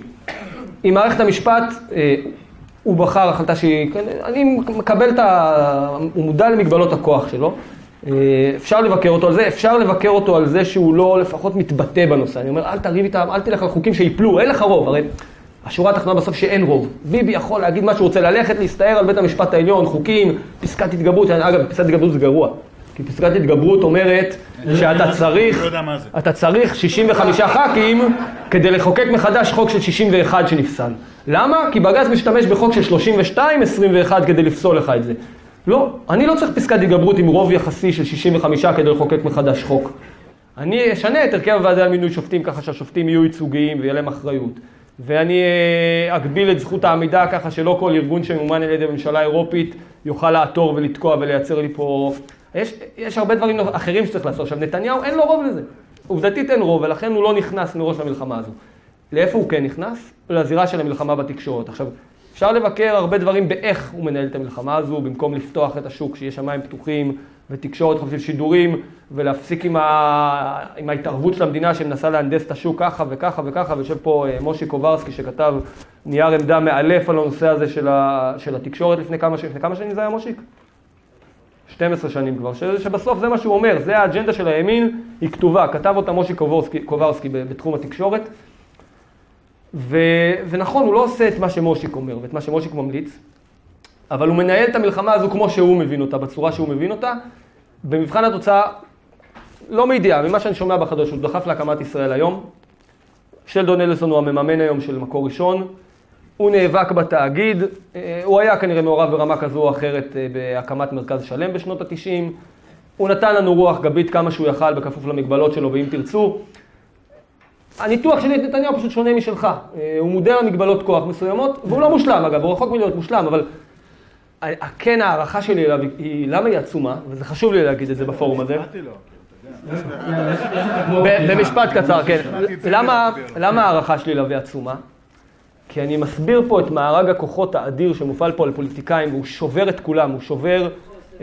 עם מערכת המשפט, הוא בחר החלטה אני מקבל הוא מודע למגבלות הכוח שלו, אפשר לבקר אותו על זה, אפשר לבקר אותו על זה שהוא לא לפחות מתבטא בנושא. אני אומר, אל תריב איתם, אל תלך על חוקים שיפלו, אין לך רוב. הרי השורה התחתונה בסוף שאין רוב. ביבי יכול להגיד מה שהוא רוצה, ללכת להסתער על בית המשפט העליון, חוקים, פסקת התגברות. אגב, פסקת התגברות זה גרוע. כי פסקת התגברות אומרת שאתה צריך 65 ח"כים כדי לחוקק מחדש חוק של 61 שנפסל. למה? כי בג"ץ משתמש בחוק של 32-21 כדי לפסול לך את זה. לא, אני לא צריך פסקת התגברות עם רוב יחסי של 65 כדי לחוקק מחדש חוק. אני אשנה את הרכב הוועדה למינוי שופטים ככה שהשופטים יהיו ייצוגיים ויהיה להם אחריות. ואני אגביל את זכות העמידה ככה שלא כל ארגון שמומן על ידי הממשלה האירופית יוכל לעתור ולתקוע ולייצר לי פה... יש הרבה דברים אחרים שצריך לעשות. עכשיו, נתניהו אין לו רוב לזה. עובדתית אין רוב, ולכן הוא לא נכנס מראש למלחמה הזו. לאיפה הוא כן נכנס? לזירה של המלחמה בתקשורת. עכשיו, אפשר לבקר הרבה דברים באיך הוא מנהל את המלחמה הזו, במקום לפתוח את השוק, שיש שמיים פתוחים ותקשורת חופשית שידורים, ולהפסיק עם ההתערבות של המדינה שמנסה להנדס את השוק ככה וככה וככה, ויושב פה מושי קוברסקי שכתב נייר עמדה מאלף על הנושא הזה של התקשורת לפני כמה שנים זה היה מושיק? 12 שנים כבר, שבסוף זה מה שהוא אומר, זה האג'נדה של הימין, היא כתובה, כתב אותה מושי קוברסקי בתחום התקשורת, ונכון, הוא לא עושה את מה שמושיק אומר ואת מה שמושיק ממליץ, אבל הוא מנהל את המלחמה הזו כמו שהוא מבין אותה, בצורה שהוא מבין אותה. במבחן התוצאה, לא מידיעה, ממה שאני שומע בחדשות, הוא דחף להקמת ישראל היום. שלדון אלסון הוא המממן היום של מקור ראשון. הוא נאבק בתאגיד, הוא היה כנראה מעורב ברמה כזו או אחרת בהקמת מרכז שלם בשנות ה-90. הוא נתן לנו רוח גבית כמה שהוא יכל בכפוף למגבלות שלו, ואם תרצו. הניתוח שלי את נתניהו פשוט שונה משלך. הוא מודע למגבלות כוח מסוימות, והוא לא מושלם אגב, הוא רחוק מלהיות מושלם, אבל כן הערכה שלי אליו היא, למה היא עצומה, וזה חשוב לי להגיד את זה בפורום הזה. במשפט קצר, כן. למה הערכה שלי אליו היא עצומה? כי אני מסביר פה את מארג הכוחות האדיר שמופעל פה על פוליטיקאים, והוא שובר את כולם, הוא שובר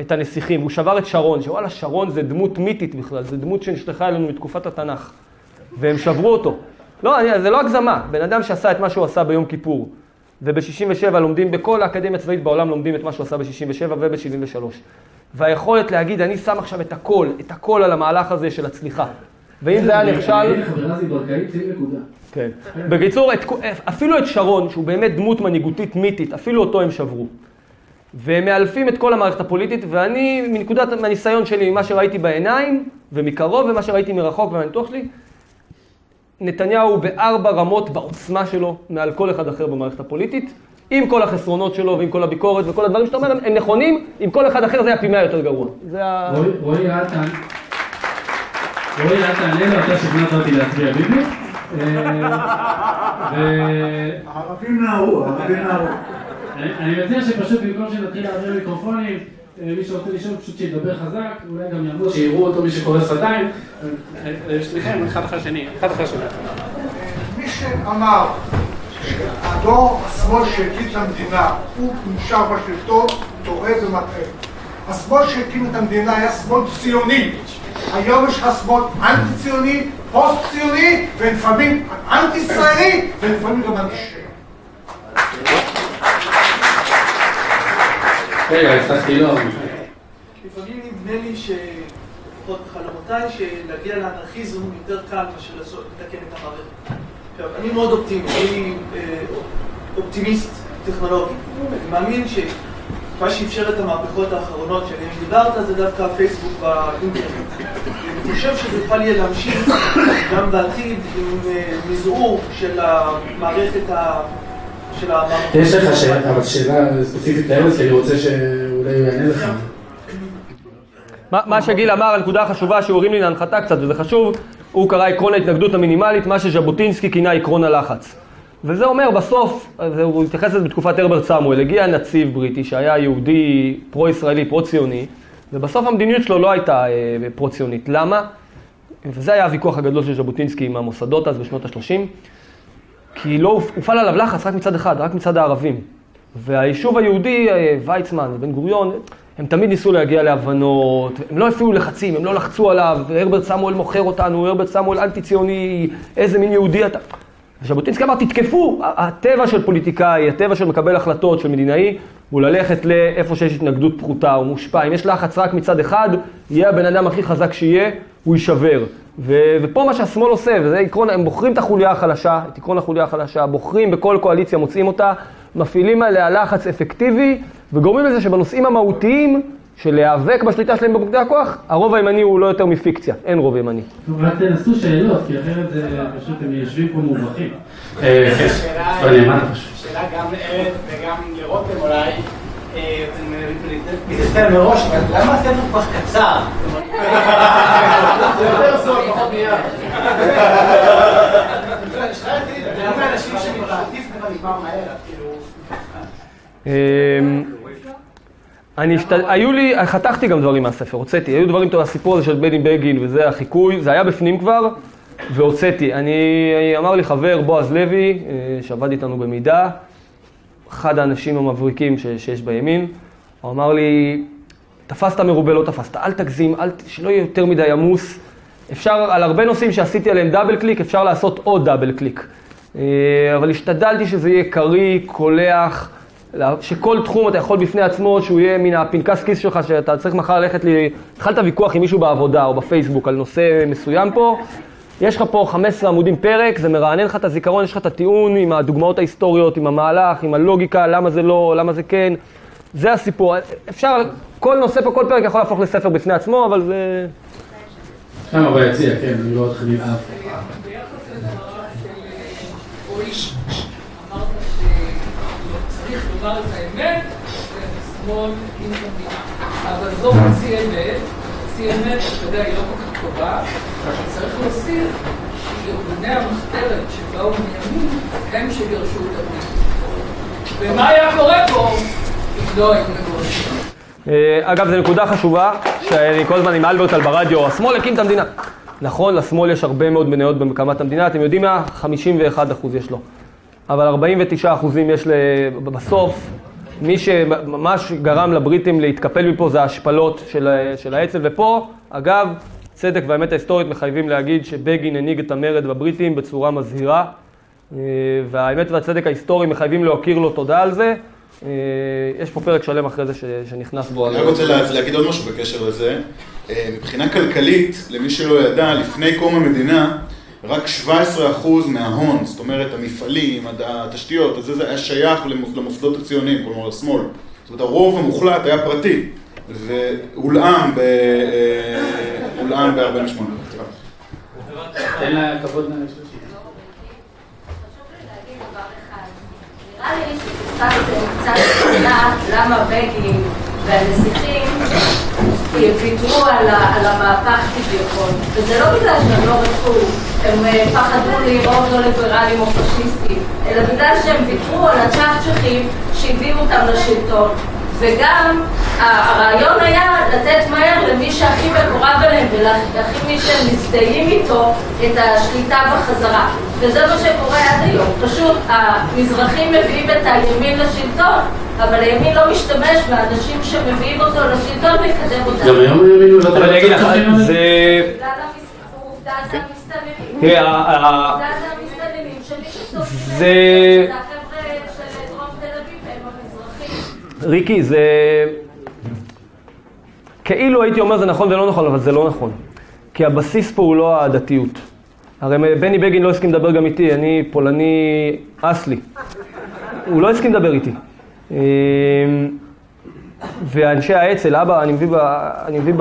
את הנסיכים, הוא שבר את שרון, שוואלה, שרון זה דמות מיתית בכלל, זה דמות שנשלחה אלינו מתקופת התנ"ך, והם שברו אותו. לא, זה לא הגזמה, בן אדם שעשה את מה שהוא עשה ביום כיפור, וב-67 לומדים בכל האקדמיה הצבאית בעולם, לומדים את מה שהוא עשה ב-67 וב-73. והיכולת להגיד, אני שם עכשיו את הכל על המהלך הזה של הצליחה. ואם זה היה נכשל... כן. בקיצור, אפילו את שרון, שהוא באמת דמות מנהיגותית מיתית, אפילו אותו הם שברו. והם מאלפים את כל המערכת הפוליטית, ואני, מהניסיון שלי, ממה שראיתי בעיניים, ומקרוב, ומה שראיתי מרחוק והניתוח שלי, נתניהו ב4 רמות בעוצמה שלו, מעל כל אחד אחר במערכת הפוליטית, עם כל החסרונות שלו, ועם כל הביקורת, וכל הדברים שאתה אומר, הם נכונים, עם כל אחד אחר זה היה פי 100 יותר גרוע. רועי, אל תענה לו, אתה שכנעת אותי להצביע ביבי. הערבים נערו. אני מציע שפשוט במקום שנתחיל להעביר מיקרופונים, מי שרוצה לשאול פשוט שידבר חזק, אולי גם יעמוד שיראו אותו מי שקורא שפתיים. שניכם, אחד אחרי שני. מי שאמר שהדור השמאל שהקים את המדינה הוא נשאר בשלטון, טועה ומטעה. השמאל שהקים את המדינה היה שמאל ציוני. היום יש לך שמאל אנטי-ציוני, פוסט-ציוני, ולפעמים אנטי-ישראלי, ולפעמים גם אנטישמי. רגע, הצלחתי לא. לפעמים נדמה לי לפחות בחלומותיי, שלהגיע לאנרכיזם יותר קל מאשר לתקן את המערכת. עכשיו, אני מאוד אופטימי, אני אופטימיסט טכנולוגי. אני מאמין שמה שאפשר את המהפכות האחרונות שעליהן דיברת זה דווקא הפייסבוק באינטרנט. אני חושב שזה יכול יהיה להמשיך גם בעתיד עם מזעור של המערכת יש לך שאלה ספציפית לארץ, כי אני רוצה שאולי הוא יענה לך. מה שגיל אמר, הנקודה החשובה שהוא הרים לי להנחתה קצת, וזה חשוב, הוא קרא עקרון ההתנגדות המינימלית, מה שז'בוטינסקי כינה עקרון הלחץ. וזה אומר בסוף, הוא התייחס לזה בתקופת הרברט סמואל, הגיע נציב בריטי שהיה יהודי פרו-ישראלי, פרו-ציוני, ובסוף המדיניות שלו לא הייתה פרו-ציונית. למה? וזה היה הוויכוח הגדול של ז'בוטינסקי עם המוסדות אז בשנות ה-30, כי לא הופעל עליו לחץ רק מצד אחד, רק מצד הערבים. והיישוב היהודי, ויצמן ובן גוריון, הם תמיד ניסו להגיע להבנות, הם לא הפעילו לחצים, הם לא לחצו עליו, הרברט סמואל מוכר אותנו, הרברט סמואל אנטי-ציוני, איזה מין יהודי אתה. וז'בוטינסקי אמר, תתקפו, הטבע של פוליטיקאי, הטבע של מקבל החלטות של מדינאי, הוא ללכת לאיפה שיש התנגדות פחותה או מושפע. אם יש לחץ רק מצד אחד, יהיה הבן אדם הכי חזק שיהיה, הוא יישבר. ופה מה שהשמאל עושה, וזה עקרון, הם בוחרים את החוליה החלשה, את עקרון החוליה החלשה, בוחרים בכל קואליציה, מוצאים אותה, מפעילים עליה לחץ אפקטיבי, וגורמים לזה שבנושאים המהותיים של להיאבק בשליטה שלהם במוקדי הכוח, הרוב הימני הוא לא יותר מפיקציה, אין רוב ימני. רק תנסו שאלות, כי אחרת זה פשוט הם יושבים פה מובכים. שאלה גם לארץ וגם לרותם אולי, מתסתר מראש, למה הספר כל כך קצר? זה יותר סוף, פחות מיד. למה אנשים שמתעטיף כבר נגמר מהר, היו לי, חתכתי גם דברים מהספר, הוצאתי, היו דברים טוב, הסיפור הזה של בני בגין וזה החיקוי, זה היה בפנים כבר, והוצאתי. אמר לי חבר בועז לוי, שעבד איתנו במידע, אחד האנשים המבריקים שיש בימין, הוא אמר לי, תפסת מרובה, לא תפסת, אל תגזים, שלא יהיה יותר מדי עמוס. אפשר, על הרבה נושאים שעשיתי עליהם דאבל קליק, אפשר לעשות עוד דאבל קליק. אבל השתדלתי שזה יהיה קרי, קולח, שכל תחום אתה יכול בפני עצמו, שהוא יהיה מן הפנקס כיס שלך, שאתה צריך מחר ללכת התחלת ויכוח עם מישהו בעבודה או בפייסבוק על נושא מסוים פה, יש לך פה 15 עמודים פרק, זה מרענן לך את הזיכרון, יש לך את הטיעון עם הדוגמאות ההיסטוריות, עם המהלך, עם הלוגיקה, למה זה לא, למה זה כן. זה הסיפור. אפשר, כל נושא פה, כל פרק יכול להפוך לספר בפני עצמו, אבל זה... שם אבל יציע, כן, אני לא אתחיל אף. ביחס לדבריו של רועי, אמרת שצריך לומר את האמת, ושמאל עם המדינה. אבל זו חצי אמת, חצי אמת, אתה יודע, היא לא כל כך טובה, צריך להוסיף שארגוני המחתרת שבאו מימין, הם שגרשו את המדינה. ומה היה קורה פה אם לא היינו מגורשים? אגב, זו נקודה חשובה, שאני כל הזמן עם אלברט על ברדיו, השמאל הקים את המדינה. נכון, לשמאל יש הרבה מאוד מניות בהקמת המדינה, אתם יודעים מה? 51% יש לו. אבל 49% יש בסוף. מי שממש גרם לבריטים להתקפל מפה זה ההשפלות של האצ"ל, ופה, אגב, צדק והאמת ההיסטורית מחייבים להגיד שבגין הנהיג את המרד בבריטים בצורה מזהירה, והאמת והצדק ההיסטורי מחייבים להכיר לו תודה על זה. יש פה פרק שלם אחרי זה שנכנס בו. אני רוצה להגיד עוד משהו בקשר לזה. מבחינה כלכלית, למי שלא ידע, לפני קום המדינה, רק 17% מההון, זאת אומרת המפעלים, התשתיות, זה היה שייך למוסדות הציוניים, כלומר לשמאל. זאת אומרת, הרוב המוחלט היה פרטי, והולאם ב-48. תן לה כבוד נראה. נראה לי קצת לדעת למה בגין והנסיכים ויתרו על המהפך כביכול. וזה לא בגלל שהם לא רצו, הם פחדו לראות לא ליברלים או פשיסטים, אלא בגלל שהם ויתרו על הצ'חצ'חים שהביאו אותם לשלטון. וגם הרעיון היה לתת מהר למי שהכי מקורב אליהם ולהכי מי שהם מזדהים איתו את השליטה בחזרה. וזה מה שקורה עד היום. פשוט המזרחים מביאים את הימין לשלטון, אבל הימין לא משתמש באנשים שמביאים אותו לשלטון לקדם אותם. גם היום הימין הוא אבל אני אגיד לך, זה... בגלל העובדה זה המסתננים. תראה, העובדה זה המסתננים שמי שסופרים זה... זה החבר'ה של דרום תל אביב והם המזרחים. ריקי, זה... כאילו הייתי אומר זה נכון ולא נכון, אבל זה לא נכון. כי הבסיס פה הוא לא הדתיות. הרי בני בגין לא הסכים לדבר גם איתי, אני פולני אסלי. הוא לא הסכים לדבר איתי. ואנשי האצ"ל, אבא, אני מביא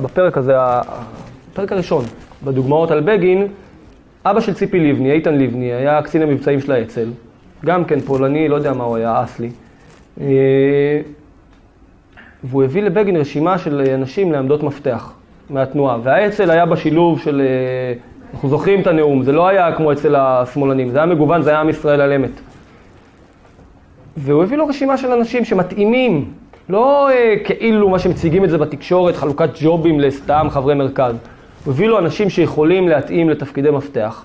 בפרק הזה, הפרק הראשון, בדוגמאות על בגין, אבא של ציפי לבני, איתן לבני, היה קצין המבצעים של האצ"ל. גם כן פולני, לא יודע מה הוא היה, אסלי. והוא הביא לבגין רשימה של אנשים לעמדות מפתח מהתנועה. והאצ"ל היה בשילוב של... אנחנו זוכרים את הנאום, זה לא היה כמו אצל השמאלנים, זה היה מגוון, זה היה עם ישראל על אמת. והוא הביא לו רשימה של אנשים שמתאימים, לא כאילו מה שמציגים את זה בתקשורת, חלוקת ג'ובים לסתם חברי מרכז. הוא הביא לו אנשים שיכולים להתאים לתפקידי מפתח,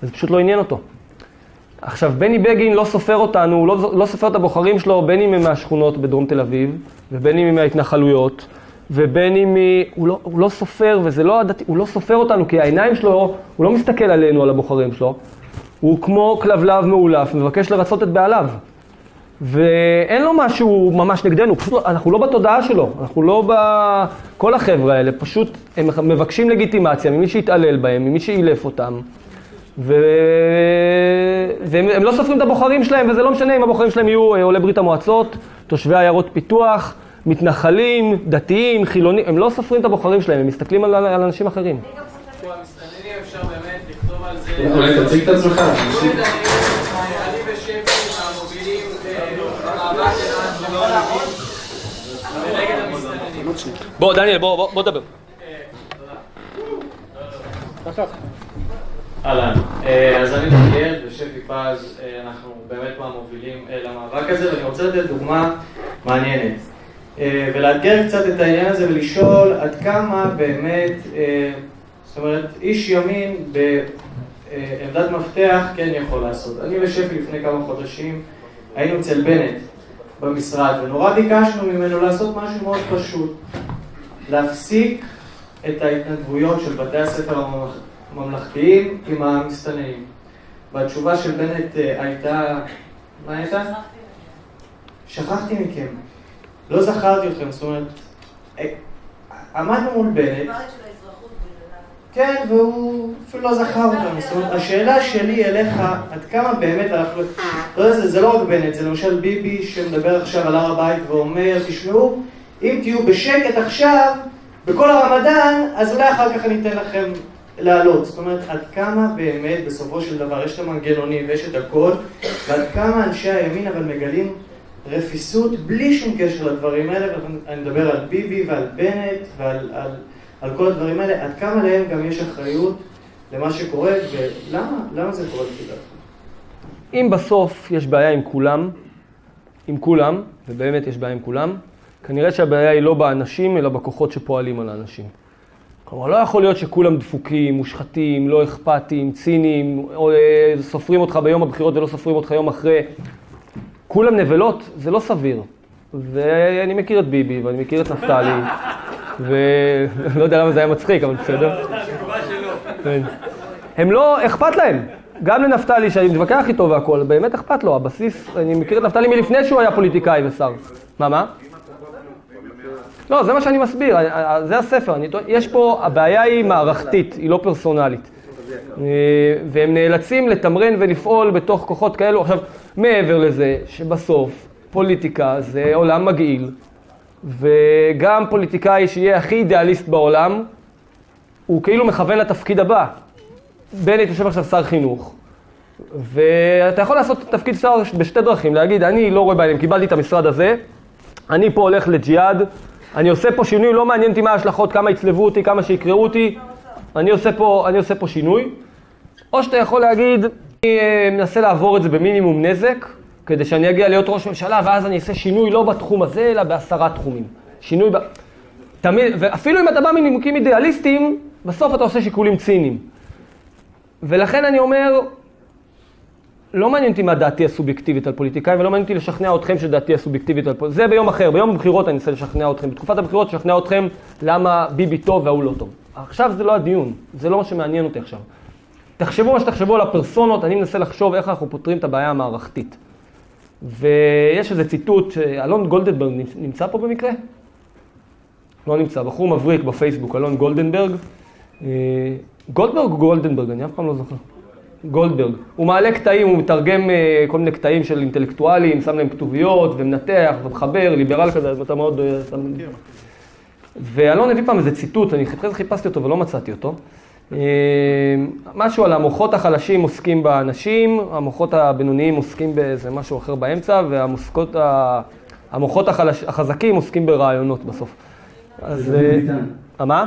וזה פשוט לא עניין אותו. עכשיו, בני בגין לא סופר אותנו, הוא לא סופר את הבוחרים שלו, בין אם הם מהשכונות בדרום תל אביב, ובין אם הם מההתנחלויות, ובין אם הוא לא סופר, וזה לא הדתי, הוא לא סופר אותנו, כי העיניים שלו, הוא לא מסתכל עלינו, על הבוחרים שלו. הוא כמו כלבלב מאולף, מבקש לרצות את בעליו. ואין לו משהו ממש נגדנו, פשוט אנחנו לא בתודעה שלו, אנחנו לא כל החבר'ה האלה, פשוט הם מבקשים לגיטימציה ממי שהתעלל בהם, ממי שאילף אותם. והם לא סופרים את הבוחרים שלהם, וזה לא משנה אם הבוחרים שלהם יהיו עולי ברית המועצות, תושבי עיירות פיתוח, מתנחלים, דתיים, חילונים, הם לא סופרים את הבוחרים שלהם, הם מסתכלים על אנשים אחרים. המסתננים אפשר באמת לכתוב על זה... אולי תציג את עצמך. אני ושפי המובילים במאבק שלנו ונגד המסתננים. בוא, דניאל, בוא דבר. אהלן, אז אני דניאל ושפי פז, אנחנו באמת מהמובילים למאבק הזה, ואני רוצה לתת דוגמה מעניינת. ולאתגר קצת את העניין הזה ולשאול עד כמה באמת, זאת אומרת, איש ימין בעמדת מפתח כן יכול לעשות. אני ושפי לפני כמה חודשים היינו אצל בנט במשרד, ונורא ביקשנו ממנו לעשות משהו מאוד פשוט. להפסיק את ההתנדבויות של בתי הספר הממלכתיים עם המסתננים. והתשובה של בנט הייתה, מה הייתה? שכחתי מכם. לא זכרתי אתכם, זאת אומרת, עמדנו מול בנט. כן, והוא אפילו לא זכר אותם. זאת אומרת, השאלה שלי אליך, עד כמה באמת אנחנו... לא יודע, זה לא רק בנט, זה למשל ביבי שמדבר עכשיו על הר הבית ואומר, תשמעו, אם תהיו בשקט עכשיו, בכל הרמדאן, אז אולי אחר כך אני אתן לכם לעלות. זאת אומרת, עד כמה באמת בסופו של דבר יש את המנגנונים ויש את הכל, ועד כמה אנשי הימין אבל מגלים רפיסות בלי שום קשר לדברים האלה, ואני מדבר על ביבי ועל בנט ועל כל הדברים האלה, עד כמה להם גם יש אחריות למה שקורה, ולמה זה קורה לפי דעתך? אם בסוף יש בעיה עם כולם, ובאמת יש בעיה עם כולם, כנראה שהבעיה היא לא באנשים, אלא בכוחות שפועלים על האנשים. כלומר, לא יכול להיות שכולם דפוקים, מושחתים, לא אכפתיים, ציניים, או סופרים אותך ביום הבחירות ולא סופרים אותך יום אחרי. כולם נבלות, זה לא סביר. ואני מכיר את ביבי, ואני מכיר את נפתלי, ולא יודע למה זה היה מצחיק, אבל בסדר. הם לא, אכפת להם. גם לנפתלי, שאני מתווכח איתו והכל, באמת אכפת לו, הבסיס, אני מכיר את נפתלי מלפני שהוא היה פוליטיקאי ושר. מה? לא, זה מה שאני מסביר, זה הספר, יש פה, הבעיה היא מערכתית, היא לא פרסונלית. והם נאלצים לתמרן ולפעול בתוך כוחות כאלו. עכשיו, מעבר לזה, שבסוף פוליטיקה זה עולם מגעיל, וגם פוליטיקאי שיהיה הכי אידיאליסט בעולם, הוא כאילו מכוון לתפקיד הבא. בנט יושב עכשיו שר חינוך, ואתה יכול לעשות תפקיד שר בשתי דרכים, להגיד, אני לא רואה בעניין, קיבלתי את המשרד הזה, אני פה הולך לג'יהאד, אני עושה פה שינוי, לא מעניין אותי מה ההשלכות, כמה יצלבו אותי, כמה שיקראו אותי, אני עושה פה שינוי. או שאתה יכול להגיד, אני מנסה לעבור את זה במינימום נזק, כדי שאני אגיע להיות ראש ממשלה, ואז אני אעשה שינוי לא בתחום הזה, אלא ב10 תחומים. שינוי תמיד, ואפילו אם אתה בא מנימוקים אידיאליסטיים, בסוף אתה עושה שיקולים ציניים. ולכן אני אומר, לא מעניין אותי מה דעתי הסובייקטיבית על פוליטיקאים, ולא מעניין אותי לשכנע אתכם שדעתי הסובייקטיבית על פוליטיקאים. זה ביום אחר, ביום הבחירות אני אנסה לשכנע אתכם. בתקופת הבחירות לשכנע אתכם למה ביבי טוב והוא לא טוב. עכשיו זה לא הדיון, זה לא מה שמעניין אותי עכשיו. תחשבו מה שתחשבו על הפרסונות, אני מנסה לחשוב איך אנחנו פותרים את הבעיה המערכתית. ויש איזה ציטוט, אלון גולדנברג נמצא פה במקרה? לא נמצא, בחור מבריק בפייסבוק, אלון גולדנברג. גולדברג או גולדנברג, אני אף פעם לא זוכר. גולדברג. הוא מעלה קטעים, הוא מתרגם כל מיני קטעים של אינטלקטואלים, שם להם כתוביות ומנתח ומחבר, ליברל כזה, אתה מאוד... ואלון הביא פעם איזה ציטוט, אני חיפשתי אותו ולא מצאתי אותו. משהו על המוחות החלשים עוסקים באנשים, המוחות הבינוניים עוסקים באיזה משהו אחר באמצע, והמוחות החזקים עוסקים ברעיונות בסוף. אז... מה?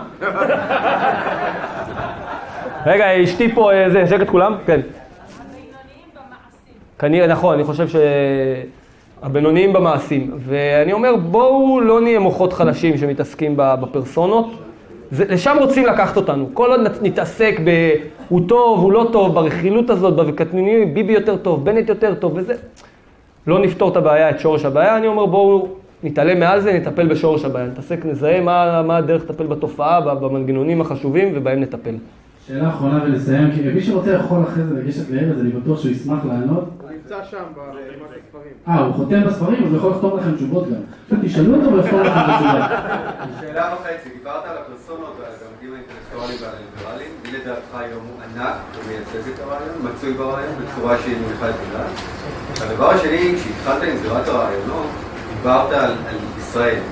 רגע, אשתי פה, זה, שקט כולם? כן. הבינוניים במעשים. נכון, אני חושב שהבינוניים במעשים. ואני אומר, בואו לא נהיה מוחות חלשים שמתעסקים בפרסונות. לשם רוצים לקחת אותנו. כל עוד נתעסק הוא טוב, הוא לא טוב, ברכילות הזאת, בקטנוניות, ביבי יותר טוב, בנט יותר טוב, וזה. לא נפתור את הבעיה, את שורש הבעיה. אני אומר, בואו נתעלם מעל זה, נטפל בשורש הבעיה. נתעסק, נזהה מה הדרך לטפל בתופעה, במנגנונים החשובים, ובהם נטפל. שאלה אחרונה ולסיים, כי מי שרוצה יכול אחרי זה לגשת לארז, אני בטוח שהוא ישמח לענות. הוא נמצא שם בספרים. הוא חותם בספרים, אז הוא יכול לכתוב לכם תשובות גם. תשאלו אותו ולכתוב לכם תשובות. שאלה וחצי, דיברת על הפרסונות והגמדים האינטלקטואליים והליברליים, מי לדעתך היום הוא ענק ומייצג את הרעיון, מצוי ברעיון בצורה שהיא מניחה את הדעת. הדבר השני, כשהתחלת עם זירת הרעיונות, דיברת על ישראל.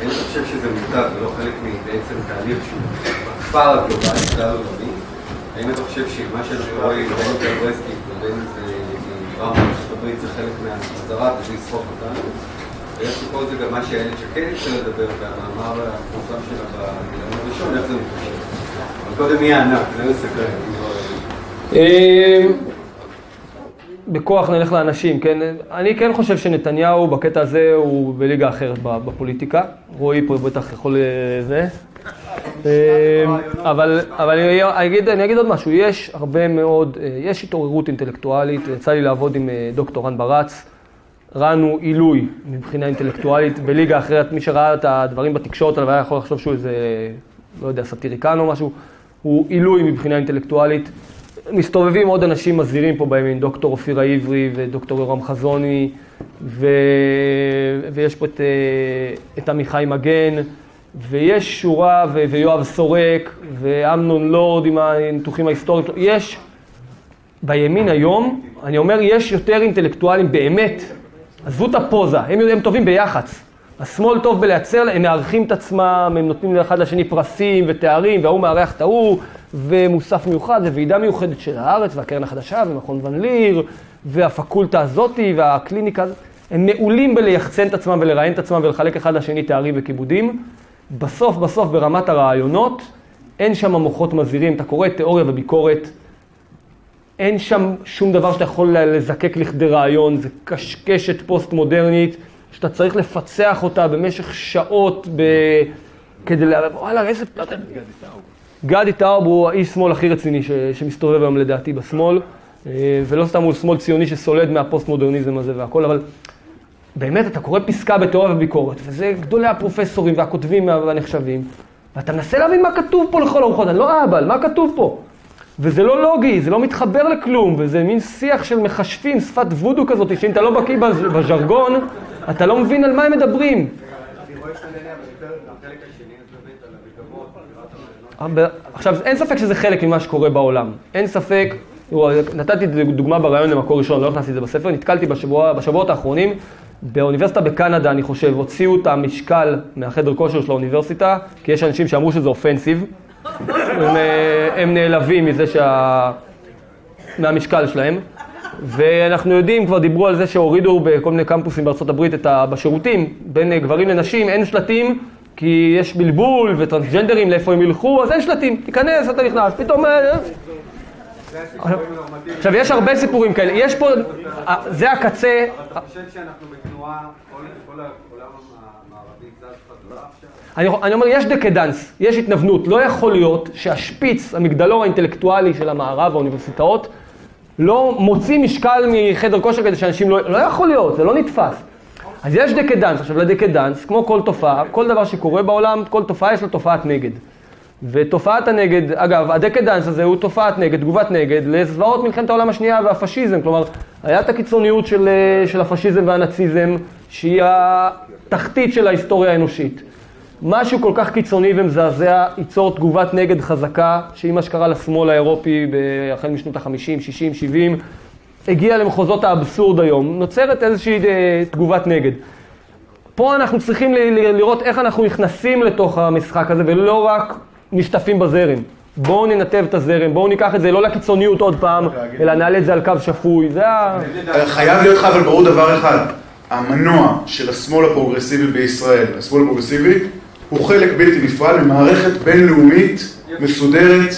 האם אתה חושב שזה מותג ולא חלק מבעצם תהליך שהוא בכפר הגלובלי, כלל עולמי? האם אתה חושב שמה שאנחנו רואים בין את הברסקית ובין את דבר מארצות הברית זה חלק מהחזרה וזה יסחוף אותנו? ויש לי פה זה גם מה שאיילת שקד התחילה לדבר והמאמר המפורסם שלה בגילון הראשון, איך זה מתקשר? אבל קודם מי הענק, זה מסקרן. בכוח נלך לאנשים, כן? אני כן חושב שנתניהו בקטע הזה הוא בליגה אחרת בפוליטיקה. רועי פה בטח יכול זה. אבל אני אגיד עוד משהו, יש הרבה מאוד, יש התעוררות אינטלקטואלית, יצא לי לעבוד עם דוקטור רן ברץ. רן הוא עילוי מבחינה אינטלקטואלית בליגה אחרת, מי שראה את הדברים בתקשורת עליו היה יכול לחשוב שהוא איזה, לא יודע, סטיריקן או משהו, הוא עילוי מבחינה אינטלקטואלית. מסתובבים עוד אנשים מזהירים פה בימין, דוקטור אופיר העברי ודוקטור יורם חזוני, ויש פה את עמיחי מגן, ויש שורה ויואב סורק, ואמנון לורד עם הניתוחים ההיסטוריים. יש בימין היום, אני אומר, יש יותר אינטלקטואלים באמת, עזבו את הפוזה, הם טובים ביח"צ. השמאל טוב בלייצר, הם מערכים את עצמם, הם נותנים לאחד לשני פרסים ותארים, והוא מארח את ההוא, ומוסף מיוחד, וועידה מיוחדת של הארץ, והקרן החדשה, ומכון ון ליר, והפקולטה הזאתי, והקליניקה הזאת. הם מעולים בלייחצן את עצמם ולראיין את עצמם ולחלק אחד לשני תארים וכיבודים. בסוף ברמת הרעיונות, אין שם מוחות מזהירים, אתה קורא תיאוריה וביקורת, אין שם שום דבר שאתה יכול לזקק לכדי רעיון, זה קשקשת פוסט-מודרנית, שאתה צריך לפצח אותה במשך שעות כדי וואלה, איזה... גדי טאוב הוא האיש שמאל הכי רציני שמסתובב היום לדעתי בשמאל, ולא סתם הוא שמאל ציוני שסולד מהפוסט-מודרניזם הזה והכל, אבל באמת אתה קורא פסקה בתיאוריה וביקורת, וזה גדולי הפרופסורים והכותבים והנחשבים, ואתה מנסה להבין מה כתוב פה לכל הרוחות, אני לא אהבל, מה כתוב פה? וזה לא לוגי, זה לא מתחבר לכלום, וזה מין שיח של מחשבים, שפת וודו כזאת, שאם אתה לא בקיא בז'רגון, אתה לא מבין על מה הם מדברים. אני רואה שאתה נהנה, אבל החלק השני, אז באמת על המגמות, עכשיו, אין ספק שזה חלק ממה שקורה בעולם. אין ספק, נתתי דוגמה ברעיון למקור ראשון, לא הכנסתי את זה בספר, נתקלתי בשבועות האחרונים, באוניברסיטה בקנדה, אני חושב, הוציאו את המשקל מהחדר כושר של האוניברסיטה, כי יש אנשים שאמרו שזה אופנסיב, הם נעלבים מזה מהמשקל שלהם, ואנחנו יודעים, כבר דיברו על זה שהורידו בכל מיני קמפוסים בארצות הברית בשירותים, בין גברים לנשים, אין שלטים, כי יש בלבול וטרנסג'נדרים לאיפה הם ילכו, אז אין שלטים, תיכנס, אתה נכנס, פתאום... עכשיו, יש הרבה סיפורים כאלה, יש פה, זה הקצה... אתה חושב שאנחנו בתנועה, כל העולם המערבי זז חזרה עכשיו? אני אומר, יש דקדנס, יש התנוונות, לא יכול להיות שהשפיץ, המגדלור האינטלקטואלי של המערב, האוניברסיטאות, לא מוציא משקל מחדר כושר כדי שאנשים לא יכול להיות, זה לא נתפס. אז יש דקדנס, עכשיו לדקדנס, כמו כל תופעה, כל דבר שקורה בעולם, כל תופעה יש לה תופעת נגד. ותופעת הנגד, אגב, הדקדנס הזה הוא תופעת נגד, תגובת נגד, לזוועות מלחמת העולם השנייה והפשיזם, כלומר, היה את הקיצוניות של הפשיזם והנאציזם, שהיא התחתית של ההיסטוריה האנושית. משהו כל כך קיצוני ומזעזע ייצור תגובת נגד חזקה, שהיא מה שקרה לשמאל האירופי החל משנות ה-50, 60, 70, הגיע למחוזות האבסורד היום, נוצרת איזושהי תגובת נגד. פה אנחנו צריכים לראות איך אנחנו נכנסים לתוך המשחק הזה, ולא רק משתפים בזרם. בואו ננתב את הזרם, בואו ניקח את זה לא לקיצוניות עוד פעם, אלא נעלה את זה על קו שפוי. חייב להיות לך אבל ברור דבר אחד, המנוע של השמאל הפרוגרסיבי בישראל, השמאל הפרוגרסיבי, הוא חלק בלתי נפרד ממערכת בינלאומית מסודרת,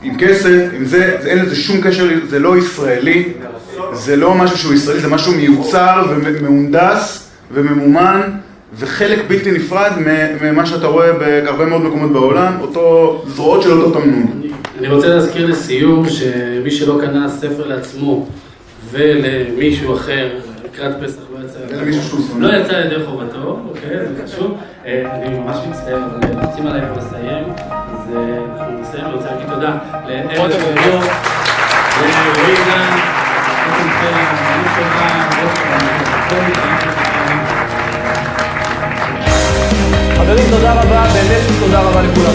עם כסף, עם זה, אין לזה שום קשר, זה לא ישראלי, זה לא משהו שהוא ישראלי, זה משהו מיוצר ומהונדס וממומן, וחלק בלתי נפרד ממה שאתה רואה בהרבה מאוד מקומות בעולם, אותו זרועות של אותו תמנון. אני רוצה להזכיר לסיום שמי שלא קנה ספר לעצמו ולמישהו אחר לקראת פסח לא יצא לידי חובתו, אוקיי, זה חשוב. אני ממש מצטער, אבל נצאים עליי ולסיים, אז אנחנו נסיים, אני רוצה להגיד תודה לארז וליאור, לרועי גן, חברים, תודה רבה, באמת תודה רבה לכולם.